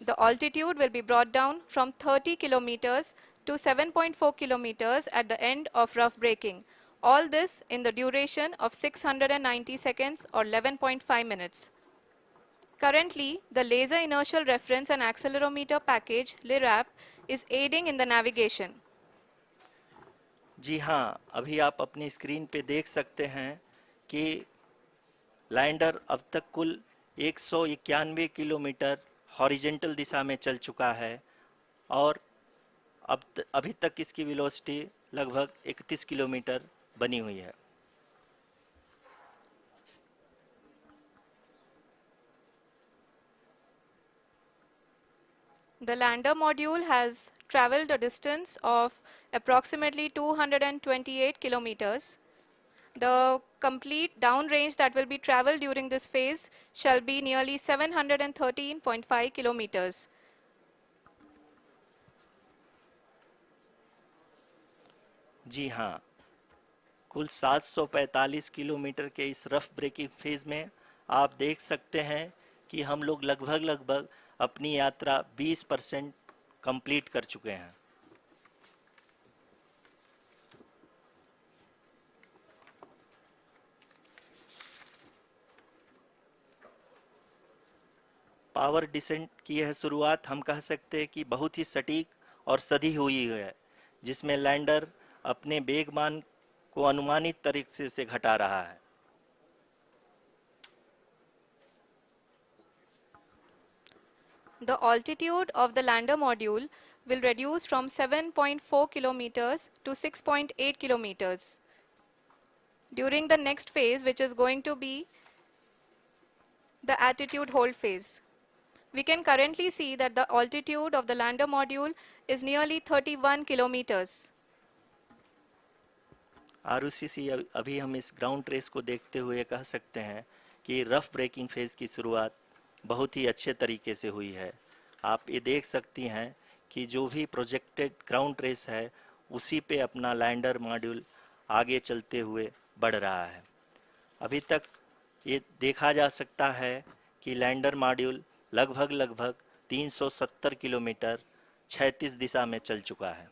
The altitude will be brought down from 30 kilometers to 7.4 kilometers at the end of rough braking. All this in the duration of 690 seconds or 11.5 minutes. Currently, the Laser Inertial Reference and Accelerometer package (LIRAP) is aiding in the navigation. जी हाँ, अभी आप अपनी screen पे देख सकते हैं कि lander अब तक कुल 191 किलोमीटर हॉरिजेंटल दिशा में चल चुका है और अभी तक इसकी वेलोसिटी लगभग 31 किलोमीटर बनी हुई है। The lander module has traveled a distance of approximately 228 kilometers. The complete downrange that will be traveled during this phase shall be nearly 713.5 kilometers. जी हाँ, कुल 745 किलोमीटर के इस रफ ब्रेकिंग फेज में आप देख सकते हैं कि हम लोग लगभग अपनी यात्रा 20% कंप्लीट कर चुके हैं। पावर डिसेंट की यह शुरुआत हम कह सकते हैं कि बहुत ही सटीक और सधी हुई है, जिसमें लैंडर अपने वेगमान को अनुमानित तरीके से घटा रहा है। The altitude of the lander module will reduce from 7.4 kilometers to 6.8 kilometers. During the next phase, which is going to be the attitude hold phase. We can currently see that the altitude of the lander module is nearly 31 kilometers. आरओसीसी अभी हम इस ground trace को देखते हुए कह सकते हैं कि रफ ब्रेकिंग फेज की शुरुआत बहुत ही अच्छे तरीके से हुई है। आप ये देख सकती हैं कि जो भी प्रोजेक्टेड ग्राउंड ट्रेस है उसी पे अपना लैंडर मॉड्यूल आगे चलते हुए बढ़ रहा है। अभी तक ये देखा जा सकता है कि लैंडर मॉड्यूल लगभग 370 किलोमीटर क्षैतिज दिशा में चल चुका है।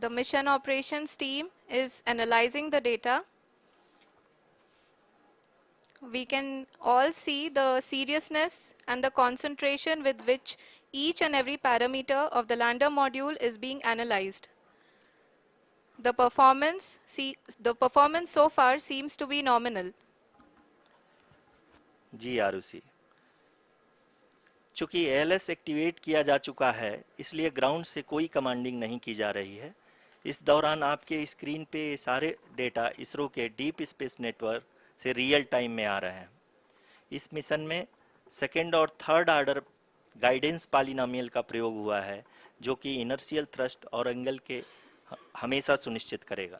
The mission operations team is analyzing the data. We can all see the seriousness and the concentration with which each and every parameter of the lander module is being analyzed. The performance so far seems to be nominal. जी आरुषि, चूंकि ALS activate किया जा चुका है इसलिए ground से कोई commanding नहीं की जा रही है। इस दौरान आपके स्क्रीन पे सारे डेटा इसरो के डीप स्पेस नेटवर्क से रियल टाइम में आ रहे हैं। इस मिशन में सेकेंड और थर्ड ऑर्डर गाइडेंस पॉलिनोमियल का प्रयोग हुआ है जो कि इनर्शियल थ्रस्ट और एंगल के हमेशा सुनिश्चित करेगा।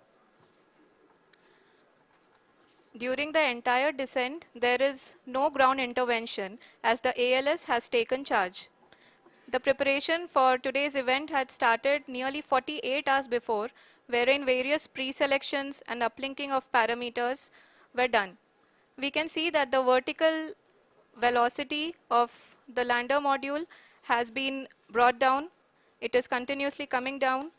During the entire descent, there is no ground intervention as the ALS has taken charge. The preparation for today's event had started nearly 48 hours before, wherein various pre-selections and uplinking of parameters were done. We can see that the vertical velocity of the lander module has been brought down. It is continuously coming down.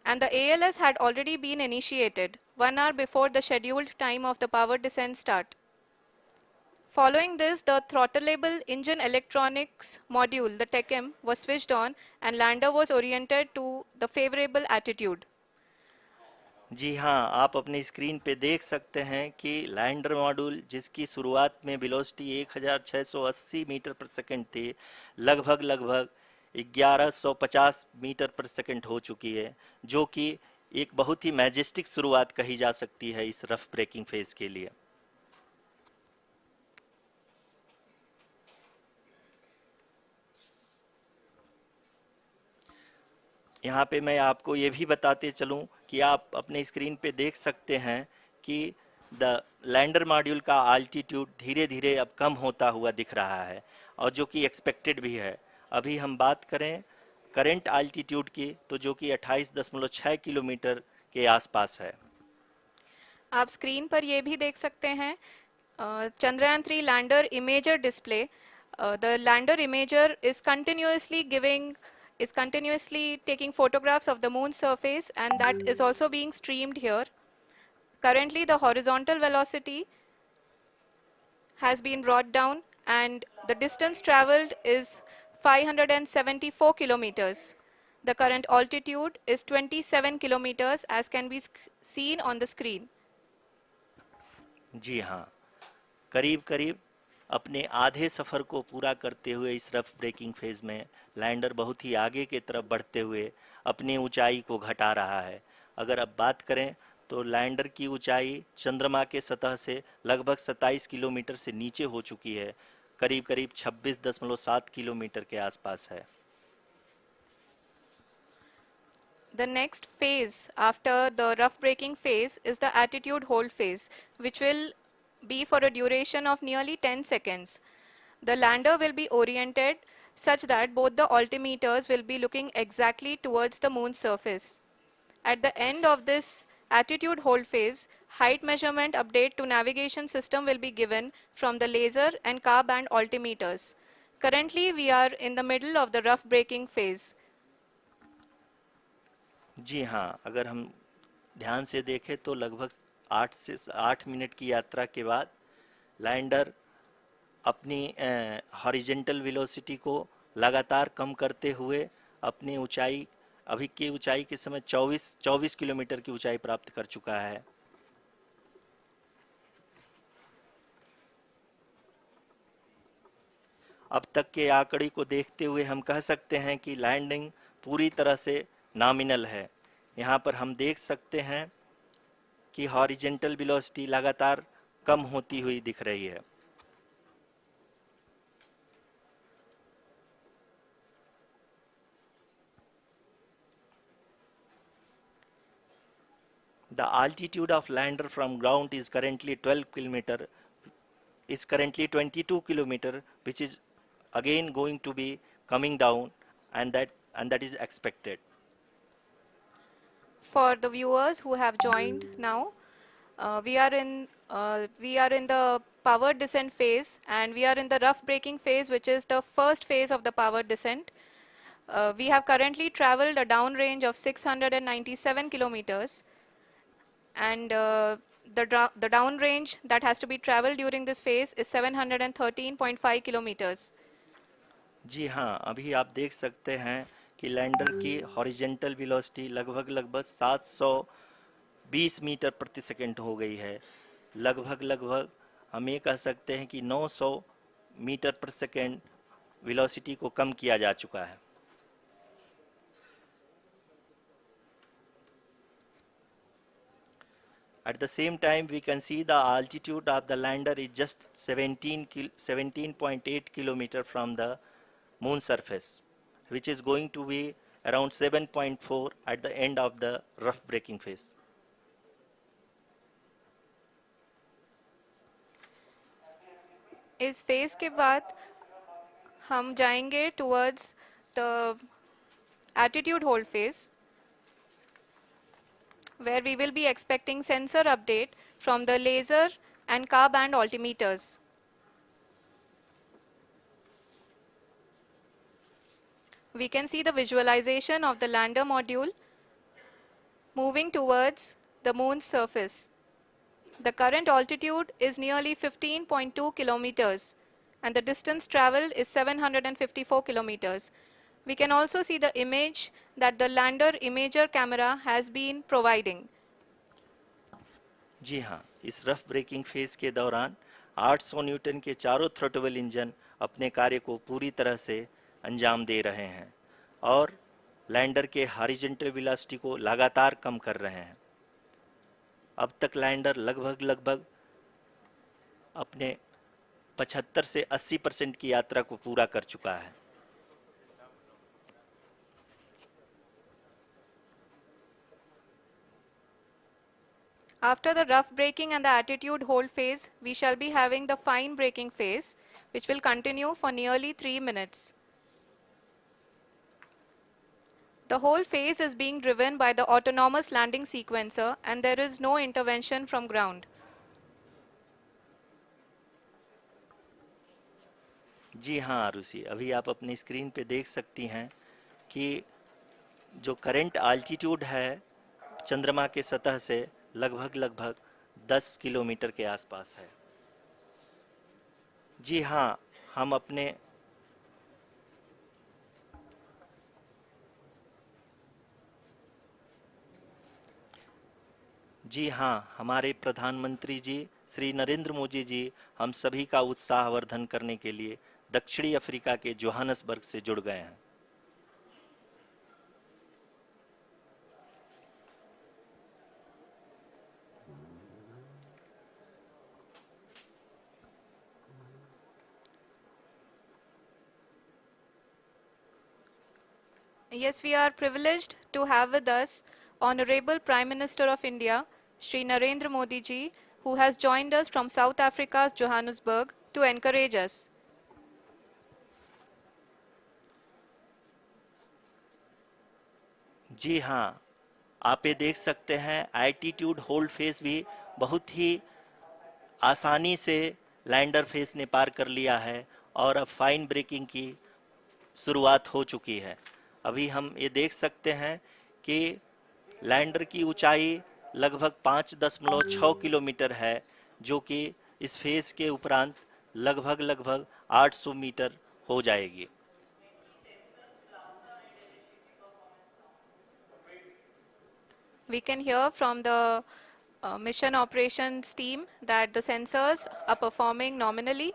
And the ALS had already been initiated 1 hour before the scheduled time of the power descent start. Following this, the throttleable engine electronics module, the TECM, was switched on and lander was oriented to the favorable attitude. जी हाँ, आप अपनी screen पे देख सकते हैं कि lander module जिसकी शुरुआत में वेलोसिटी 1680 मीटर पर सेकंड थी, लगभग 1150 मीटर पर सेकंड हो चुकी है, जो कि एक बहुत ही मैजेस्टिक शुरुआत कही जा सकती है इस रफ ब्रेकिंग फेज के लिए। यहाँ पे मैं आपको ये भी बताते चलूँ कि आप अपने स्क्रीन पे देख सकते हैं कि द लैंडर मॉड्यूल का आल्टीट्यूड धीरे धीरे अब कम होता हुआ दिख रहा है और जो कि एक्सपेक्टेड भी है। अभी हम बात करें करंट आल्टीट्यूड की, तो जो कि 28.6 किलोमीटर के आसपास है। आप स्क्रीन पर ये भी देख सकते हैं Chandrayaan 3 lander imager display. The lander imager is continuously taking photographs of the moon's surface, and that is also being streamed here. Currently the horizontal velocity has been brought down and the distance traveled is 574 kilometers. The current altitude is 27 kilometers as can be seen on the screen. जी हाँ, करीब करीब अपने आधे सफ़र को पूरा करते हुए इस रफ ब्रेकिंग फेज में लैंडर बहुत ही आगे की तरफ बढ़ते हुए अपनी ऊंचाई को घटा रहा है। अगर अब बात करें तो लैंडर की ऊंचाई चंद्रमा के सतह से लगभग 27 किलोमीटर से नीचे हो चुकी है, करीब करीब 26.7 किलोमीटर के आसपास है। The next phase after the rough braking phase is the attitude hold phase, which will be for a duration of nearly 10 seconds. The lander will be oriented such that both the altimeters will be looking exactly towards the moon's surface. At the end of this attitude hold phase, height measurement update to navigation system will be given from the laser and car band altimeters. Currently, we are in the middle of the rough braking phase. जी हाँ, अगर हम ध्यान से देखें तो लगभग 8 minute की यात्रा के बाद लैंडर अपनी हॉरिजेंटल वेलोसिटी को लगातार कम करते हुए अपनी ऊंचाई, अभी की ऊंचाई के समय 24 किलोमीटर की ऊंचाई प्राप्त कर चुका है। अब तक के आंकड़े को देखते हुए हम कह सकते हैं कि लैंडिंग पूरी तरह से नॉमिनल है। यहाँ पर हम देख सकते हैं कि हॉरिजेंटल वेलोसिटी लगातार कम होती हुई दिख रही है। The altitude of lander from ground is currently 22 kilometer, which is again going to be coming down, and that is expected. For the viewers who have joined now, we are in the power descent phase, and we are in the rough braking phase, which is the first phase of the power descent. We have currently traveled a downrange of 697 kilometers, and the downrange that has to be traveled during this phase is 713.5 kilometers. जी हाँ, अभी आप देख सकते हैं कि lander की horizontal velocity लगभग 720 metre प्रति सेकंड हो गई है। लगभग हम ये कह सकते हैं कि 900 मीटर प्रति सेकंड वेलोसिटी को कम किया जा चुका है। At the same time, we can see the altitude of the lander is just 17.8 kilometer from the moon surface, which is going to be around 7.4 at the end of the rough braking phase. इस phase के बाद हम जाएंगे towards the attitude hold phase, where we will be expecting sensor update from the laser and car band altimeters. We can see the visualization of the lander module moving towards the moon's surface. The current altitude is nearly 15.2 kilometers and the distance traveled is 754 kilometers. We can also see the image that the lander imager camera has been providing. जी हाँ, इस rough breaking phase के दौरान 800 Newton के चारों throttle engine अपने कार्य को पूरी तरह से अंजाम दे रहे हैं और लैंडर के हॉरिजॉन्टल वेलोसिटी को लगातार कम कर रहे हैं। अब तक लैंडर लगभग अपने 75 से 80% की यात्रा को पूरा कर चुका है। After the rough braking and the attitude hold phase, we shall be having the fine braking phase, which will continue for nearly 3 minutes. The whole phase is being driven by the autonomous landing sequencer and there is no intervention from ground. जी हाँ आरुषि, अभी आप अपनी screen पे देख सकती हैं कि जो करंट आल्टीट्यूड है चंद्रमा के सतह से लगभग 10 किलोमीटर के आसपास है। जी हाँ, हम अपने जी हाँ, हमारे प्रधानमंत्री जी श्री नरेंद्र मोदी जी हम सभी का उत्साहवर्धन करने के लिए दक्षिणी अफ्रीका के जोहानसबर्ग से जुड़ गए हैं। Yes, we are privileged to have with us Honorable Prime Minister of India, Shri Narendra Modi ji, who has joined us from South Africa's Johannesburg to encourage us. जी हाँ, आप ये देख सकते हैं एल्टीट्यूड होल्ड फेस भी बहुत ही आसानी से लैंडर फेस ने पार कर लिया है और अब फाइन ब्रेकिंग की शुरुआत हो चुकी है। अभी हम ये देख सकते हैं कि लैंडर की ऊंचाई लगभग 5.6 किलोमीटर है, जो कि इस फेस के उपरांत लगभग 800 मीटर हो जाएगी। We can hear from the mission operations team that the sensors are performing nominally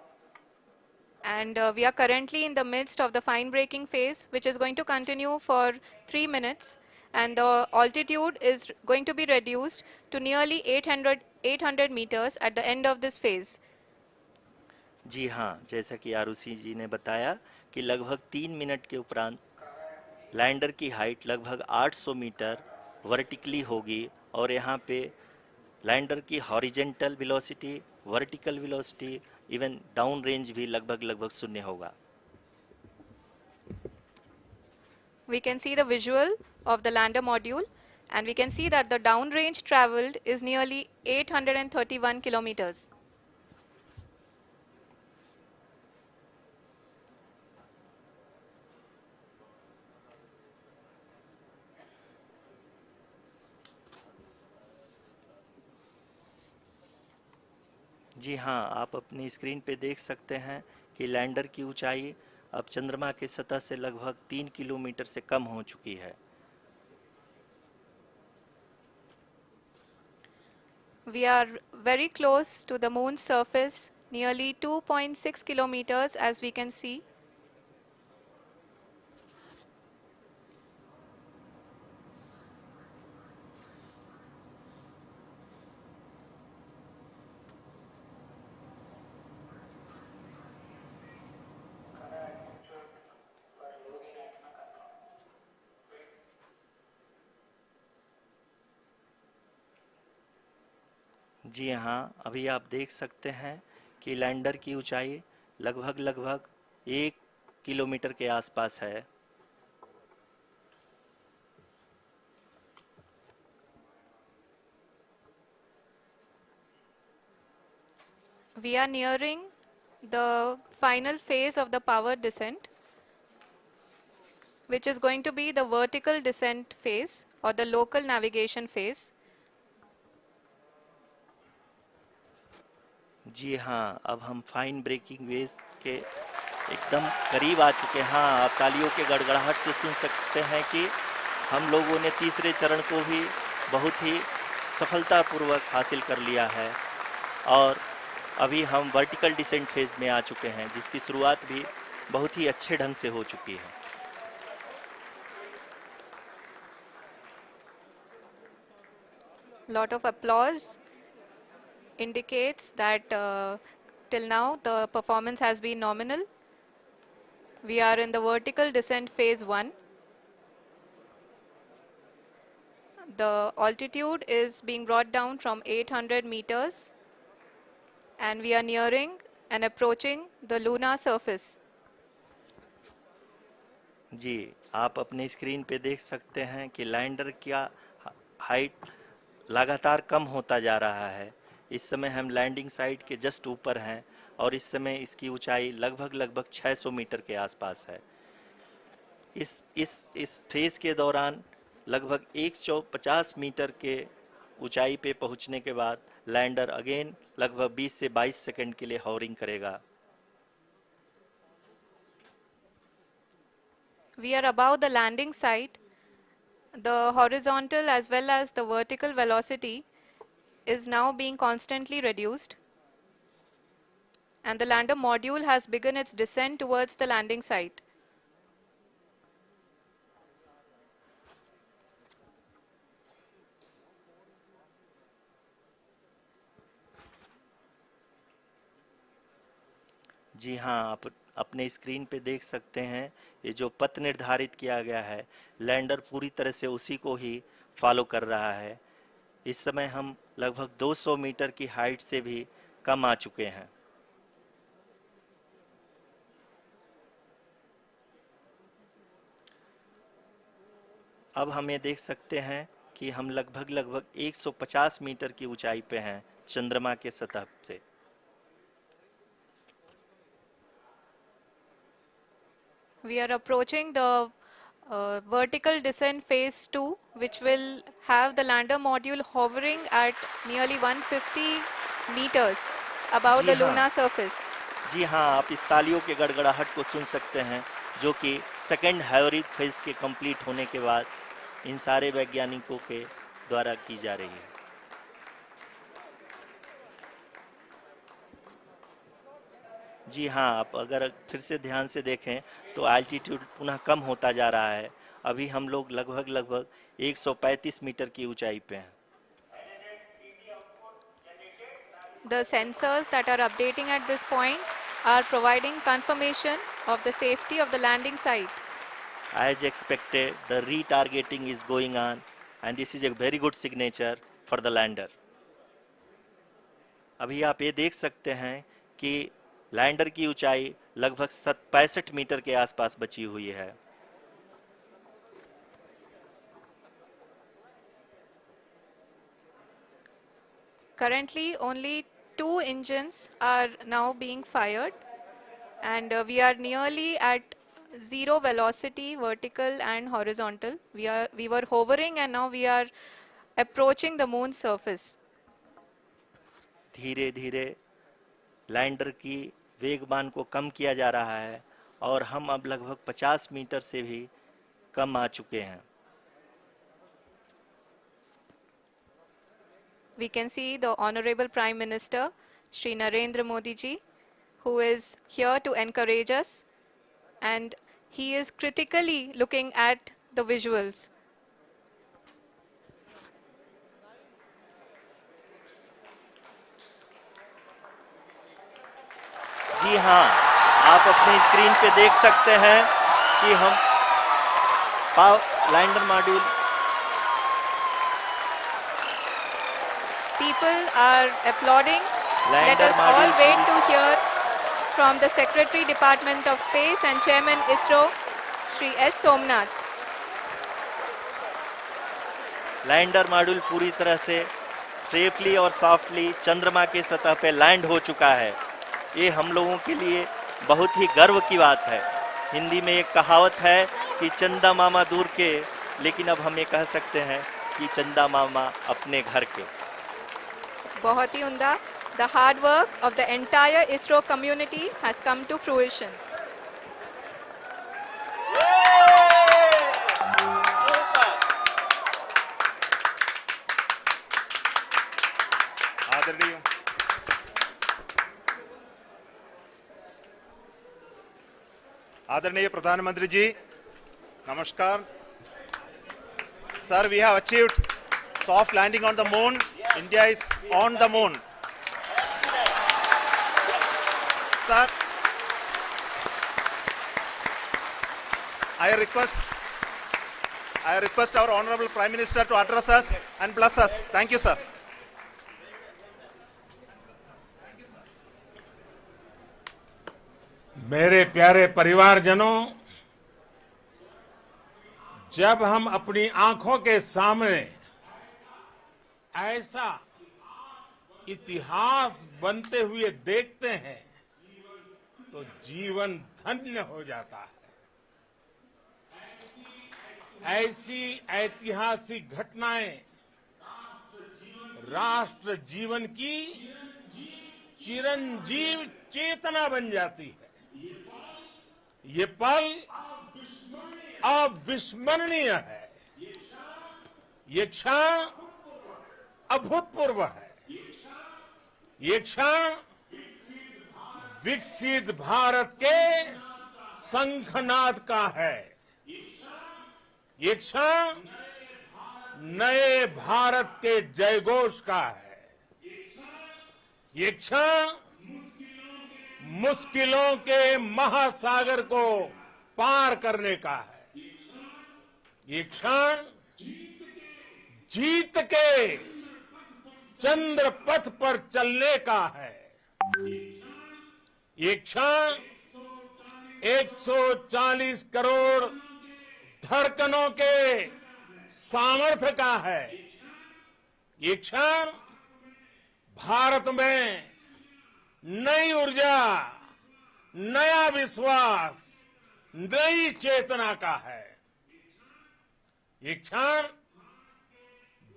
and we are currently in the midst of the fine braking phase, which is going to continue for 3 minutes and the altitude is going to be reduced to nearly 800 meters at the end of this phase. जी हाँ, जैसा कि आरुषि जी ने बताया कि लगभग 3 minute के उपरांत lander की हाइट लगभग 800 मीटर वर्टिकली होगी और यहाँ पे लैंडर की horizontal velocity, vertical velocity, even down range भी लगभग शून्य होगा। We can see the visual of the lander module and we can see that the down range traveled is nearly 831 kilometers. जी हाँ, आप अपनी स्क्रीन पे देख सकते हैं कि लैंडर की ऊंचाई अब चंद्रमा के सतह से लगभग 3 किलोमीटर से कम हो चुकी है। We are very close to the moon's surface, nearly 2.6 kilometers as we can see. जी हाँ, अभी आप देख सकते हैं कि लैंडर की ऊंचाई लगभग 1 किलोमीटर के आसपास है। We are nearing the final phase of the power descent, which is going to be the vertical descent phase or the local navigation phase. जी हाँ, अब हम फाइन ब्रेकिंग वेव के एकदम करीब आ चुके हैं। हाँ, आप तालियों के गड़गड़ाहट से सुन सकते हैं कि हम लोगों ने तीसरे चरण को भी बहुत ही सफलतापूर्वक हासिल कर लिया है और अभी हम वर्टिकल डिसेंट फेज में आ चुके हैं, जिसकी शुरुआत भी बहुत ही अच्छे ढंग से हो चुकी है। Lot of applause indicates that till now the performance has been nominal. We are in the vertical descent phase 1. The altitude is being brought down from 800 meters and we are nearing and approaching the lunar surface. जी, आप अपने screen पे देख सकते हैं कि lander का height लगातार कम होता जा रहा है। इस समय हम लैंडिंग साइट के जस्ट ऊपर हैं और इस समय इसकी ऊंचाई लगभग 600 मीटर के आसपास है। इस फेज के दौरान लगभग 150 मीटर के ऊंचाई पे पहुंचने के बाद लैंडर अगेन लगभग 20 से 22 सेकंड के लिए हॉवरिंग करेगा। We are above the landing site. The horizontal as well as the vertical velocity is now being constantly reduced. And the lander module has begun its descent towards the landing site. जी हाँ, आप अपने screen पे देख सकते हैं ये जो पथ निर्धारित किया गया है, लैंडर पूरी तरह से उसी को ही फॉलो कर रहा है। इस समय हम लगभग 200 मीटर की हाइट से भी कम आ चुके हैं। अब हम ये देख सकते हैं कि हम लगभग 150 मीटर की ऊंचाई पे हैं चंद्रमा के सतह से। We are approaching the vertical descent phase 2, which will have the lander module hovering at nearly 150 meters above the जी हाँ। lunar surface. जी हाँ, आप इस तालियों के गड़गड़ाहट को सुन सकते हैं जो कि सेकंड हैवरिक फेज के कंप्लीट होने के बाद इन सारे वैज्ञानिकों के द्वारा की जा रही है। जी हाँ, आप अगर फिर से ध्यान से देखें तो एल्टीट्यूड पुनः कम होता जा रहा है। अभी हम लोग लगभग 135 मीटर की ऊंचाई पे हैं। The sensors that are updating at this point are providing confirmation of the safety of the landing site. As expected, the retargeting is going on and this is a very good signature for the lander. अभी आप ये देख सकते हैं कि lander की ऊंचाई लगभग 65 मीटर के आसपास बची हुई है। Currently, only 2 engines are now being fired, and we are nearly at zero velocity, vertical and horizontal. We were hovering, and now we are approaching the moon's surface. धीरे धीरे लैंडर की वेगमान को कम किया जा रहा है और हम अब लगभग 50 मीटर से भी कम आ चुके हैं। We can see the Honorable Prime Minister, Shri Narendra Modi ji, who is here to encourage us, and he is critically looking at the visuals. जी हाँ, आप अपनी स्क्रीन पे देख सकते हैं कि हम lander module People are applauding. Let lander us all module wait to hear from the Secretary Department of Space and Chairman ISRO, Shri S. Somnath. Lander module पूरी तरह से सेफली और सॉफ्टली चंद्रमा के सतह पे लैंड हो चुका है। ये हम लोगों के लिए बहुत ही गर्व की बात है। हिंदी में एक कहावत है कि चंदा मामा दूर के, लेकिन अब हम ये कह सकते हैं कि चंदा मामा अपने घर के। बहुत ही उम्दा. The hard work of the entire ISRO community has come to fruition. आदरणीय प्रधानमंत्री जी, नमस्कार। Sir, we have achieved soft landing on the moon. India is on the moon. Sir, I request our Honorable Prime Minister to address us and bless us. Thank you, sir. मेरे प्यारे परिवारजनों, जब हम अपनी आंखों के सामने ऐसा इतिहास बनते हुए देखते हैं तो जीवन धन्य हो जाता है। ऐसी ऐतिहासिक घटनाएं राष्ट्र जीवन की चिरंजीव चेतना बन जाती है। ये पल अविस्मरणीय है। ये क्षण अभूतपूर्व है। ये क्षण विकसित भारत के शंखनाद का है। ये क्षण नए भारत के जयघोष का है। ये क्षण मुश्किलों के महासागर को पार करने का है। ये क्षण जीत के चंद्र पथ पर चलने का है। ये क्षण 140 करोड़ धड़कनों के सामर्थ्य का है। ये क्षण भारत में नई ऊर्जा, नया विश्वास, नई चेतना का है। ये क्षण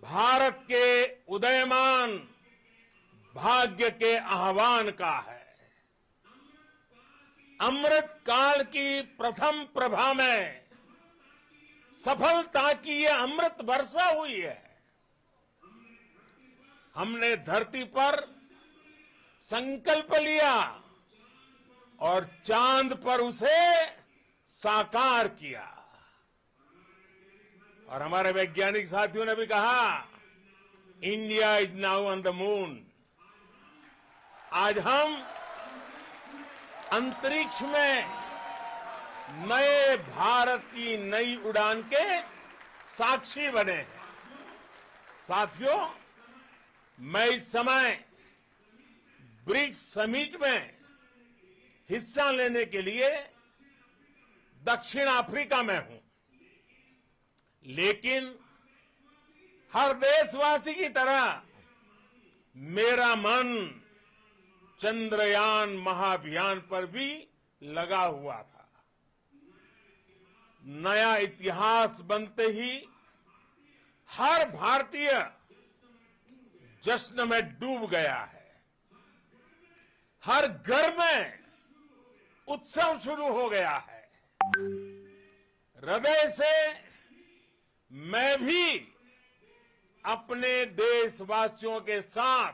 भारत के उदयमान भाग्य के आह्वान का है। अमृत काल की प्रथम प्रभा में सफलता की ये अमृत वर्षा हुई है। हमने धरती पर संकल्प लिया और चांद पर उसे साकार किया। और हमारे वैज्ञानिक साथियों ने भी कहा, India is now on the moon. आज हम अंतरिक्ष में नए भारत की नई उड़ान के साक्षी बने हैं। साथियों, मैं इस समय ब्रिक्स समिट में हिस्सा लेने के लिए दक्षिण अफ्रीका में हूं, लेकिन हर देशवासी की तरह मेरा मन चंद्रयान महाअभियान पर भी लगा हुआ था। नया इतिहास बनते ही हर भारतीय जश्न में डूब गया है। हर घर में उत्सव शुरू हो गया है। हृदय से मैं भी अपने देशवासियों के साथ,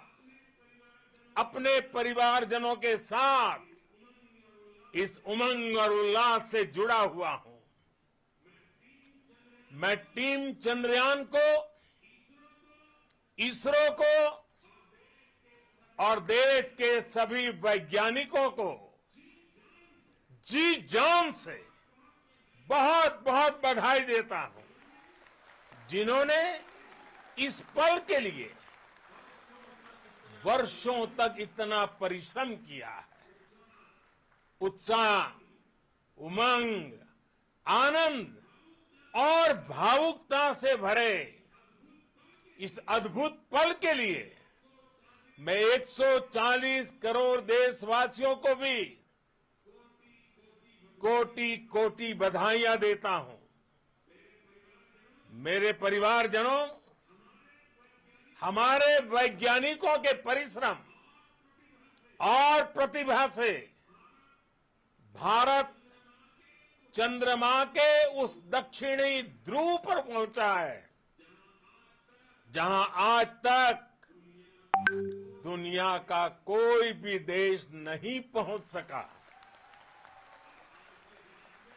अपने परिवारजनों के साथ इस उमंग और उल्लास से जुड़ा हुआ हूं। मैं टीम चंद्रयान को, इसरो को और देश के सभी वैज्ञानिकों को जी जान से बहुत बहुत बधाई देता हूं, जिन्होंने इस पल के लिए वर्षों तक इतना परिश्रम किया है। उत्साह, उमंग, आनंद और भावुकता से भरे इस अद्भुत पल के लिए मैं 140 करोड़ देशवासियों को भी कोटि कोटि बधाइयां देता हूं। मेरे परिवारजनों, हमारे वैज्ञानिकों के परिश्रम और प्रतिभा से भारत चंद्रमा के उस दक्षिणी ध्रुव पर पहुंचा है, जहां आज तक दुनिया का कोई भी देश नहीं पहुंच सका।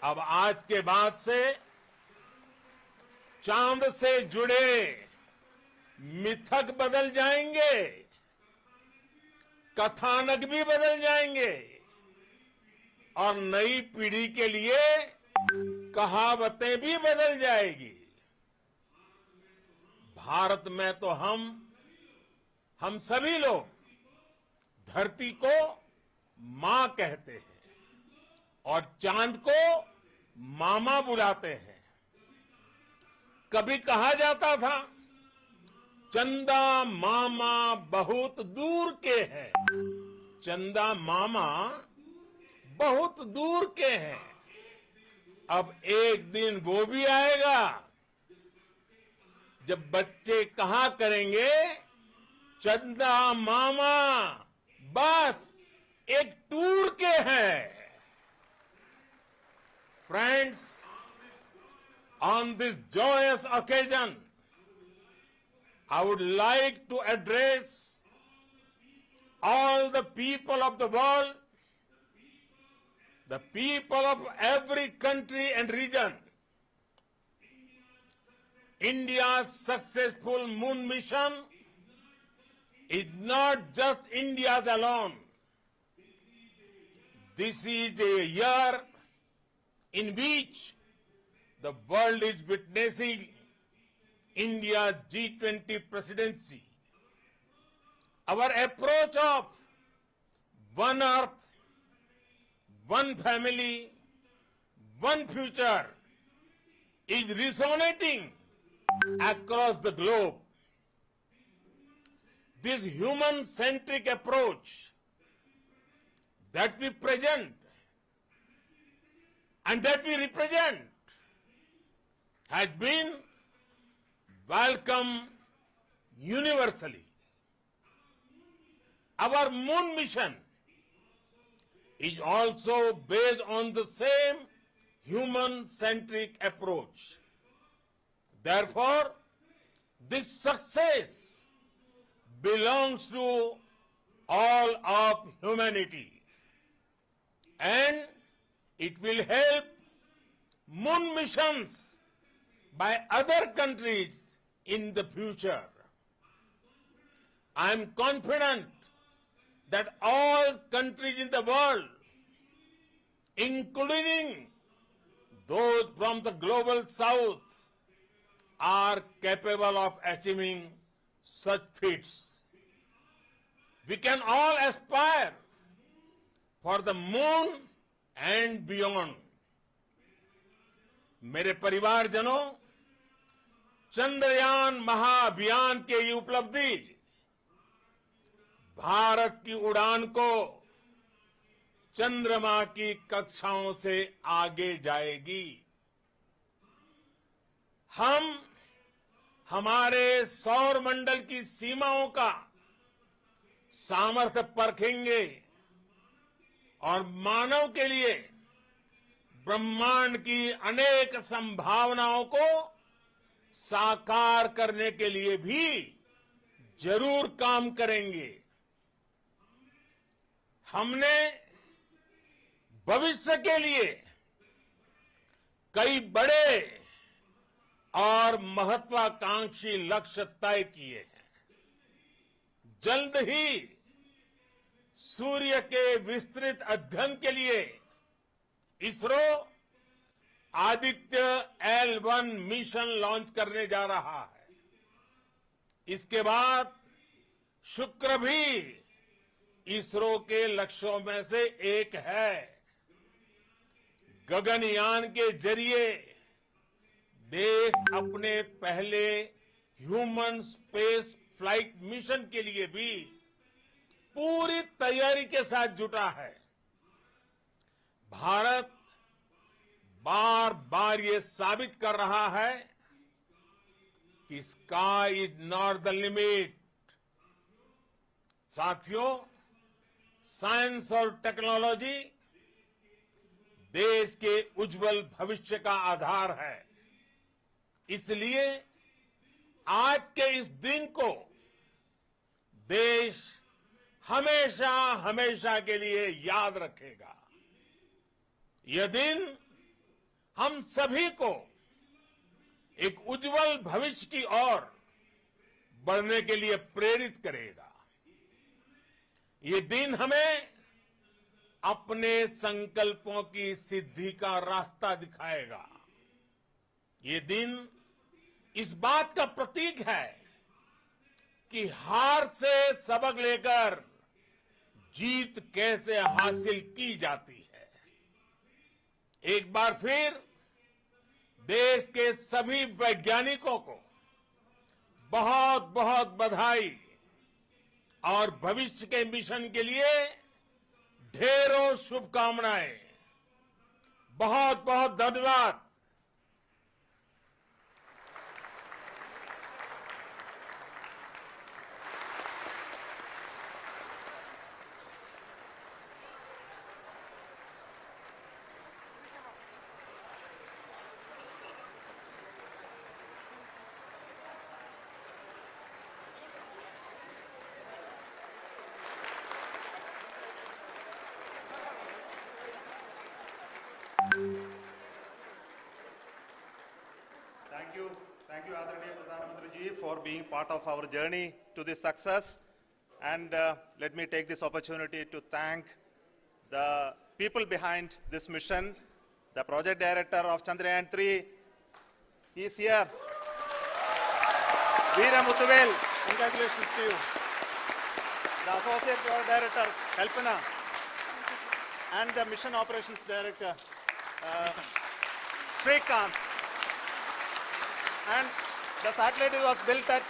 अब आज के बाद से चांद से जुड़े मिथक बदल जाएंगे, कथानक भी बदल जाएंगे और नई पीढ़ी के लिए कहावतें भी बदल जाएगी। भारत में तो हम सभी लोग धरती को मां कहते हैं और चांद को मामा बुलाते हैं। कभी कहा जाता था चंदा मामा बहुत दूर के हैं, चंदा मामा बहुत दूर के हैं। अब एक दिन वो भी आएगा जब बच्चे कहा करेंगे चंदा मामा बस एक टूर के हैं। Friends, on this joyous occasion, I would like to address all the people of the world, the people of every country and region. India's successful moon mission is not just India's alone. This is a year in which the world is witnessing India's G20 presidency. Our approach of one earth, one family, one future is resonating across the globe. This human-centric approach that we present and that we represent has been welcomed universally. Our moon mission is also based on the same human-centric approach. Therefore, this success belongs to all of humanity, and it will help moon missions by other countries in the future. I am confident that all countries in the world, including those from the global south, are capable of achieving such feats. We can all aspire for the moon and beyond. मेरे परिवारजनों, चंद्रयान महाअभियान की ये उपलब्धि भारत की उड़ान को चंद्रमा की कक्षाओं से आगे जाएगी। हम हमारे सौर मंडल की सीमाओं का सामर्थ्य परखेंगे और मानव के लिए ब्रह्मांड की अनेक संभावनाओं को साकार करने के लिए भी जरूर काम करेंगे। हमने भविष्य के लिए कई बड़े और महत्वाकांक्षी लक्ष्य तय किए हैं। जल्द ही सूर्य के विस्तृत अध्ययन के लिए ISRO Aditya L1 mission launch करने जा रहा है। इसके बाद शुक्र भी इसरो के लक्ष्यों में से एक है। गगनयान के जरिए देश अपने पहले ह्यूमन स्पेस फ्लाइट मिशन के लिए भी पूरी तैयारी के साथ जुटा है। भारत बार बार ये साबित कर रहा है कि sky is not the limit. साथियों, साइंस और टेक्नोलॉजी देश के उज्जवल भविष्य का आधार है। इसलिए आज के इस दिन को देश हमेशा हमेशा के लिए याद रखेगा। यह दिन हम सभी को एक उज्जवल भविष्य की ओर बढ़ने के लिए प्रेरित करेगा। ये दिन हमें अपने संकल्पों की सिद्धि का रास्ता दिखाएगा। ये दिन इस बात का प्रतीक है कि हार से सबक लेकर जीत कैसे हासिल की जाती है। एक बार फिर देश के सभी वैज्ञानिकों को बहुत बहुत बधाई और भविष्य के मिशन के लिए ढेरों शुभकामनाएं। बहुत बहुत धन्यवाद। Thank you, Adharaniya Pradhan Mantri ji, for being part of our journey to this success. And let me take this opportunity to thank the people behind this mission. The project director of Chandrayaan-3, he is here. Veera Muthuvel, congratulations to you. The associate project director, Kalpana, and the mission operations director, Srikanth. And the satellite was built at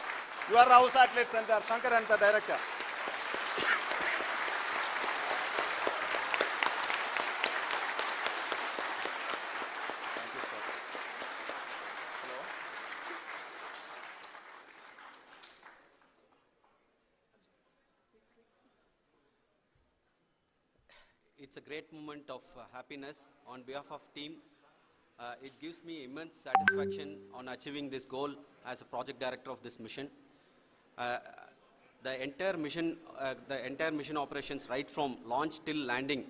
your house satellite center, Shankar, and the director. Thank you, sir. Hello. It's a great moment of happiness on behalf of team. It gives me immense satisfaction on achieving this goal as a project director of this mission. The entire mission operations right from launch till landing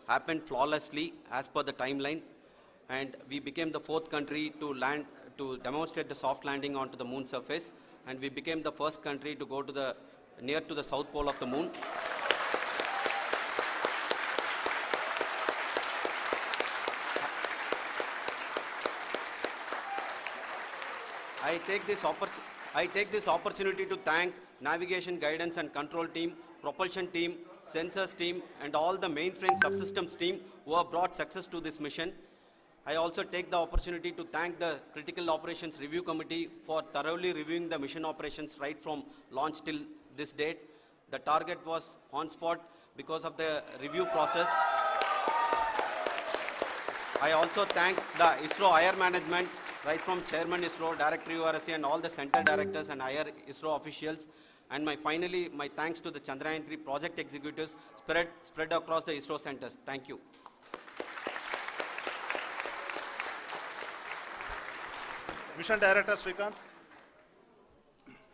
happened flawlessly as per the timeline, and we became the 4th country to demonstrate the soft landing onto the moon surface, and we became the first country to go to near to the south pole of the moon. I take this opportunity to thank navigation, guidance and control team, propulsion team, sensors team and all the mainframe subsystems team who have brought success to this mission. I also take the opportunity to thank the Critical Operations Review Committee for thoroughly reviewing the mission operations right from launch till this date. The target was on spot because of the review process. I also thank the ISRO higher management, right from Chairman ISRO, Director URSC and all the center directors and higher ISRO officials. And finally, my thanks to the Chandrayaan-3 project executives spread across the ISRO centers. Thank you. Mission Director Srikanth.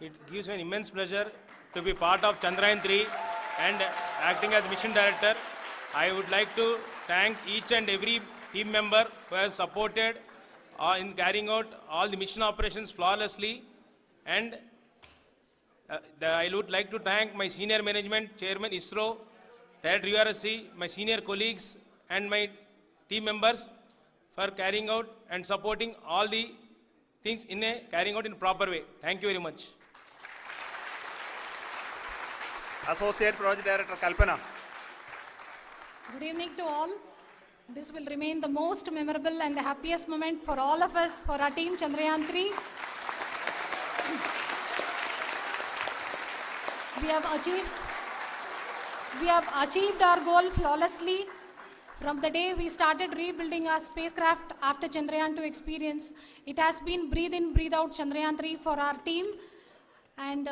It gives me an immense pleasure to be part of Chandrayaan-3 and acting as Mission Director. I would like to thank each and every team member who has supported in carrying out all the mission operations flawlessly. And I would like to thank my senior management, Chairman ISRO, Director URSC, my senior colleagues and my team members for carrying out and supporting all the things carrying out in a proper way. Thank you very much. Associate Project Director Kalpana. Good evening to all. This will remain the most memorable and the happiest moment for all of us, for our team Chandrayaan-3. We have achieved our goal flawlessly. From the day we started rebuilding our spacecraft after Chandrayaan-2 experience, it has been breathe in, breathe out Chandrayaan-3 for our team. And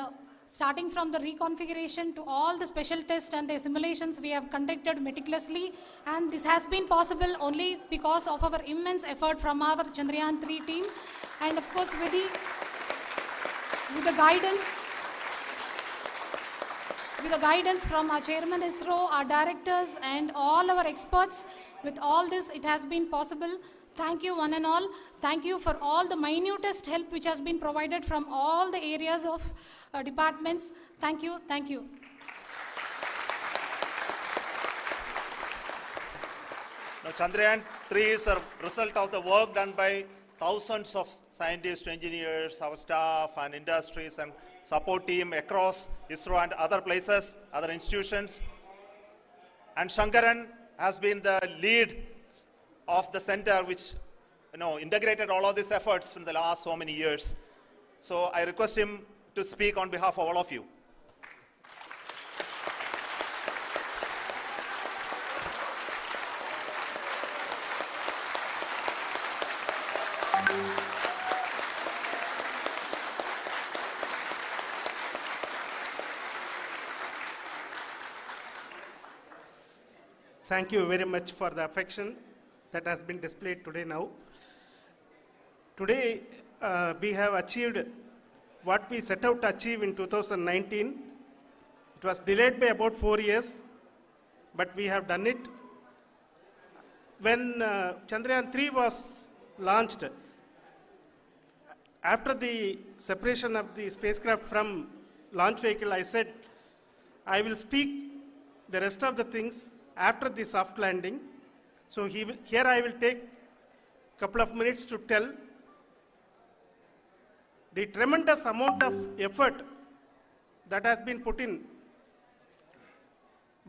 starting from the reconfiguration to all the special tests and the simulations we have conducted meticulously, and this has been possible only because of our immense effort from our Chandrayaan-3 team, and of course with the guidance from our Chairman ISRO, our directors and all our experts. With all this, it has been possible. Thank you one and all. Thank you for all the minutest help which has been provided from all the areas of departments. Thank you. Thank you. Now, Chandrayaan-3 is a result of the work done by thousands of scientists, engineers, our staff and industries and support team across ISRO and other places, other institutions. And Shankaran has been the lead of the center which integrated all of these efforts in the last so many years. So I request him to speak on behalf of all of you. Thank you very much for the affection that has been displayed today now. Today, we have achieved what we set out to achieve in 2019. It was delayed by about 4 years, but we have done it. When Chandrayaan 3 was launched, after the separation of the spacecraft from launch vehicle, I said, I will speak the rest of the things after the soft landing. So here I will take a couple of minutes to tell the tremendous amount of effort that has been put in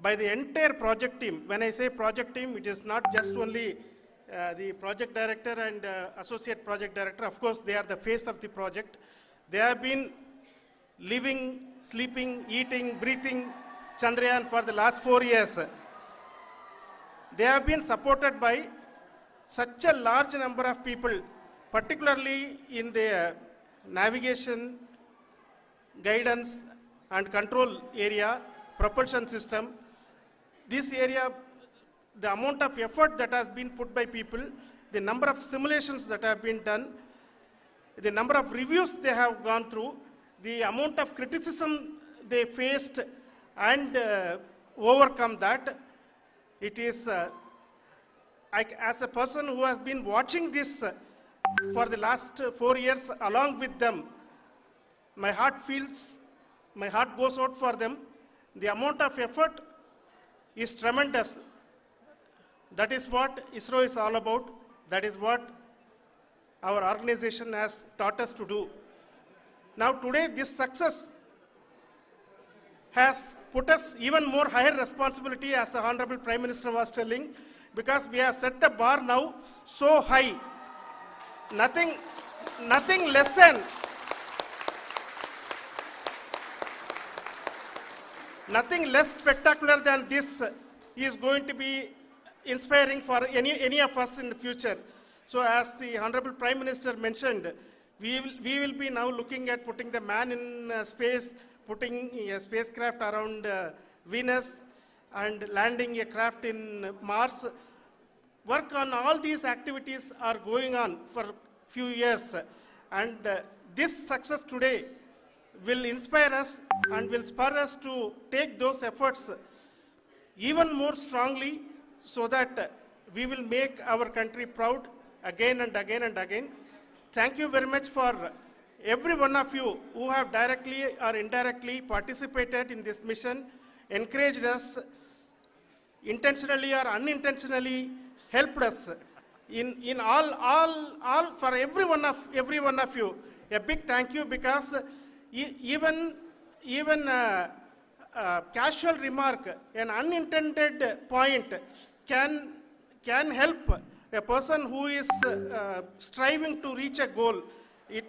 by the entire project team. When I say project team, it is not just only the project director and associate project director. Of course, they are the face of the project. They have been living, sleeping, eating, breathing Chandrayaan for the last 4 years. They have been supported by such a large number of people, particularly in the navigation, guidance and control area, propulsion system. This area, the amount of effort that has been put by people, the number of simulations that have been done, the number of reviews they have gone through, the amount of criticism they faced and overcome that. It is, as a person who has been watching this for the last 4 years along with them, my heart goes out for them. The amount of effort is tremendous. That is what ISRO is all about. That is what our organization has taught us to do. Now today, this success has put us even more higher responsibility, as the Honorable Prime Minister was telling, because we have set the bar now so high. Nothing less spectacular than this is going to be inspiring for any of us in the future. So as the Honorable Prime Minister mentioned, we will be now looking at putting the man in space, putting a spacecraft around Venus and landing a craft in Mars. Work on all these activities are going on for few years, and this success today will inspire us and will spur us to take those efforts even more strongly, so that we will make our country proud again and again and again. Thank you very much for every one of you who have directly or indirectly participated in this mission, encouraged us, intentionally or unintentionally helped us in all for every one of you. A big thank you, because even casual remark, an unintended point can help a person who is striving to reach a goal.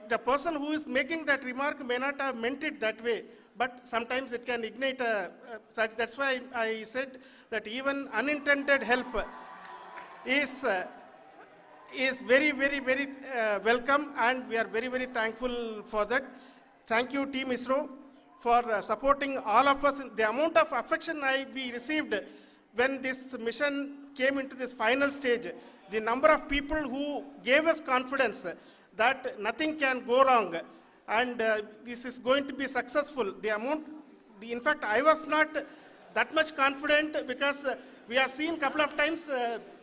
The person who is making that remark may not have meant it that way, but sometimes it can ignite that's why I said that even unintended help is very, very, very welcome, and we are very, very thankful for that. Thank you, Team ISRO, for supporting all of us. The amount of affection we received when this mission came into this final stage, the number of people who gave us confidence that nothing can go wrong and this is going to be successful. In fact, I was not that much confident, because we have seen a couple of times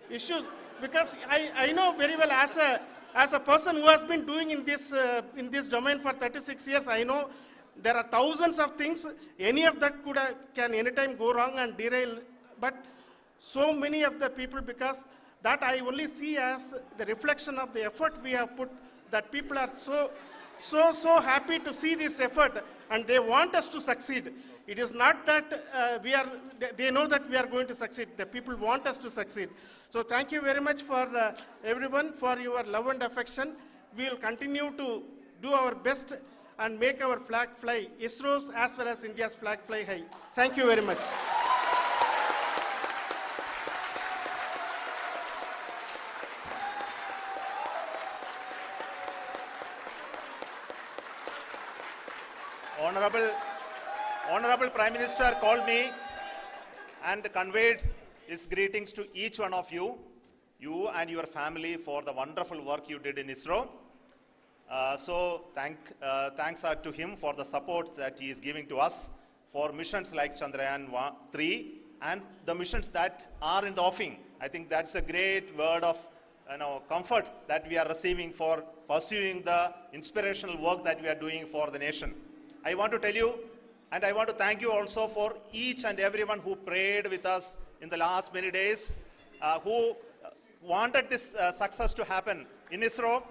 issues, because I know very well as a person who has been doing in this domain for 36 years, I know there are thousands of things. Any of that can anytime go wrong and derail. But so many of the people, because that I only see as the reflection of the effort we have put, that people are so happy to see this effort and they want us to succeed. It is not that they know that we are going to succeed. The people want us to succeed. So thank you very much for everyone for your love and affection. We will continue to do our best and make our flag fly, ISRO's as well as India's flag fly high. Thank you very much. Honorable Prime Minister called me and conveyed his greetings to each one of you and your family for the wonderful work you did in ISRO. Thanks are to him for the support that he is giving to us for missions like Chandrayaan 3 and the missions that are in the offing. I think that's a great word of comfort that we are receiving for pursuing the inspirational work that we are doing for the nation. I want to tell you, and I want to thank you also for each and everyone who prayed with us in the last many days, who wanted this success to happen in ISRO.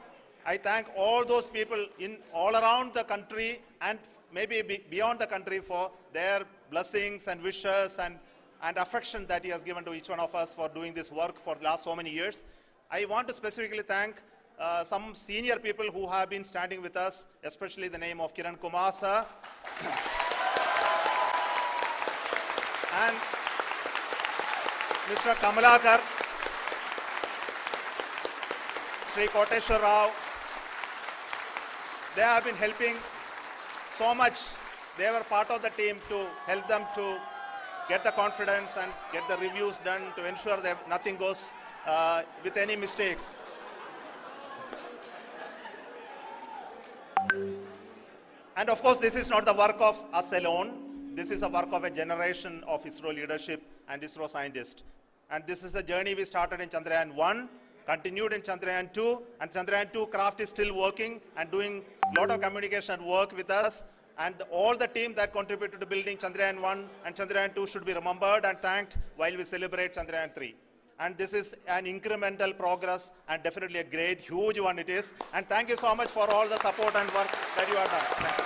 I thank all those people all around the country and maybe beyond the country for their blessings and wishes and affection that he has given to each one of us for doing this work for the last so many years. I want to specifically thank some senior people who have been standing with us, especially the name of Kiran Kumar sir and Mr. Kamalakar, Sri Koteshwar Rao. They have been helping so much. They were part of the team to help them to get the confidence and get the reviews done to ensure that nothing goes with any mistakes. And of course, this is not the work of us alone. This is a work of a generation of ISRO leadership and ISRO scientists. And this is a journey we started in Chandrayaan 1, continued in Chandrayaan 2, and Chandrayaan 2 craft is still working and doing a lot of communication work with us. And all the team that contributed to building Chandrayaan 1 and Chandrayaan 2 should be remembered and thanked while we celebrate Chandrayaan 3. And this is an incremental progress and definitely a great, huge one it is. And thank you so much for all the support and work that you have done. Thank you.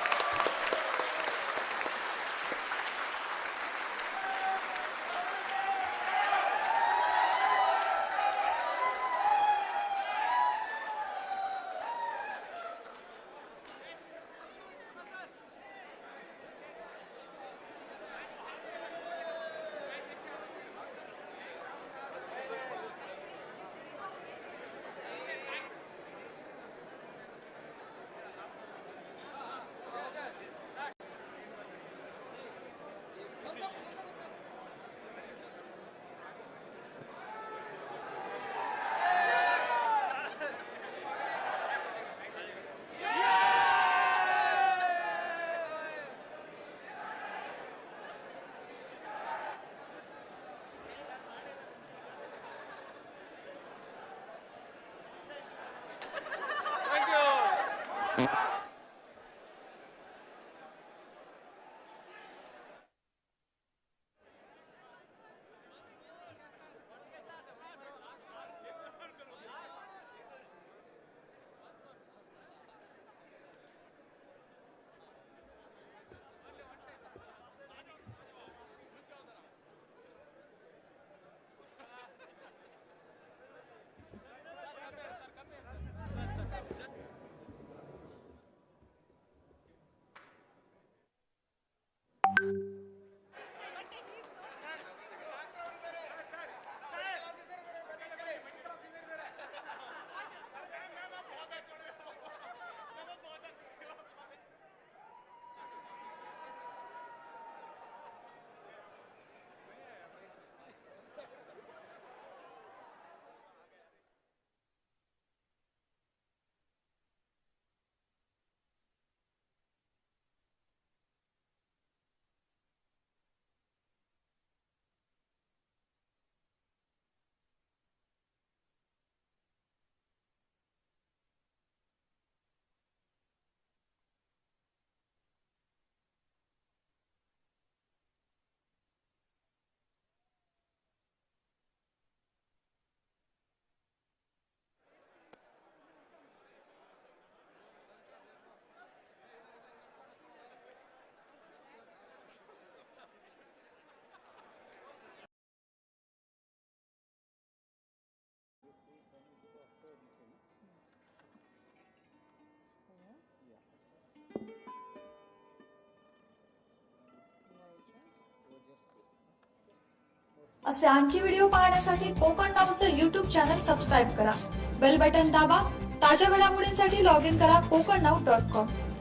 असे आणखी video पाहण्यासाठी Konkan नाऊचं YouTube channel subscribe करा. Bell button दाबा. ताज्या घडामोडींसाठी log in करा kokannow.com.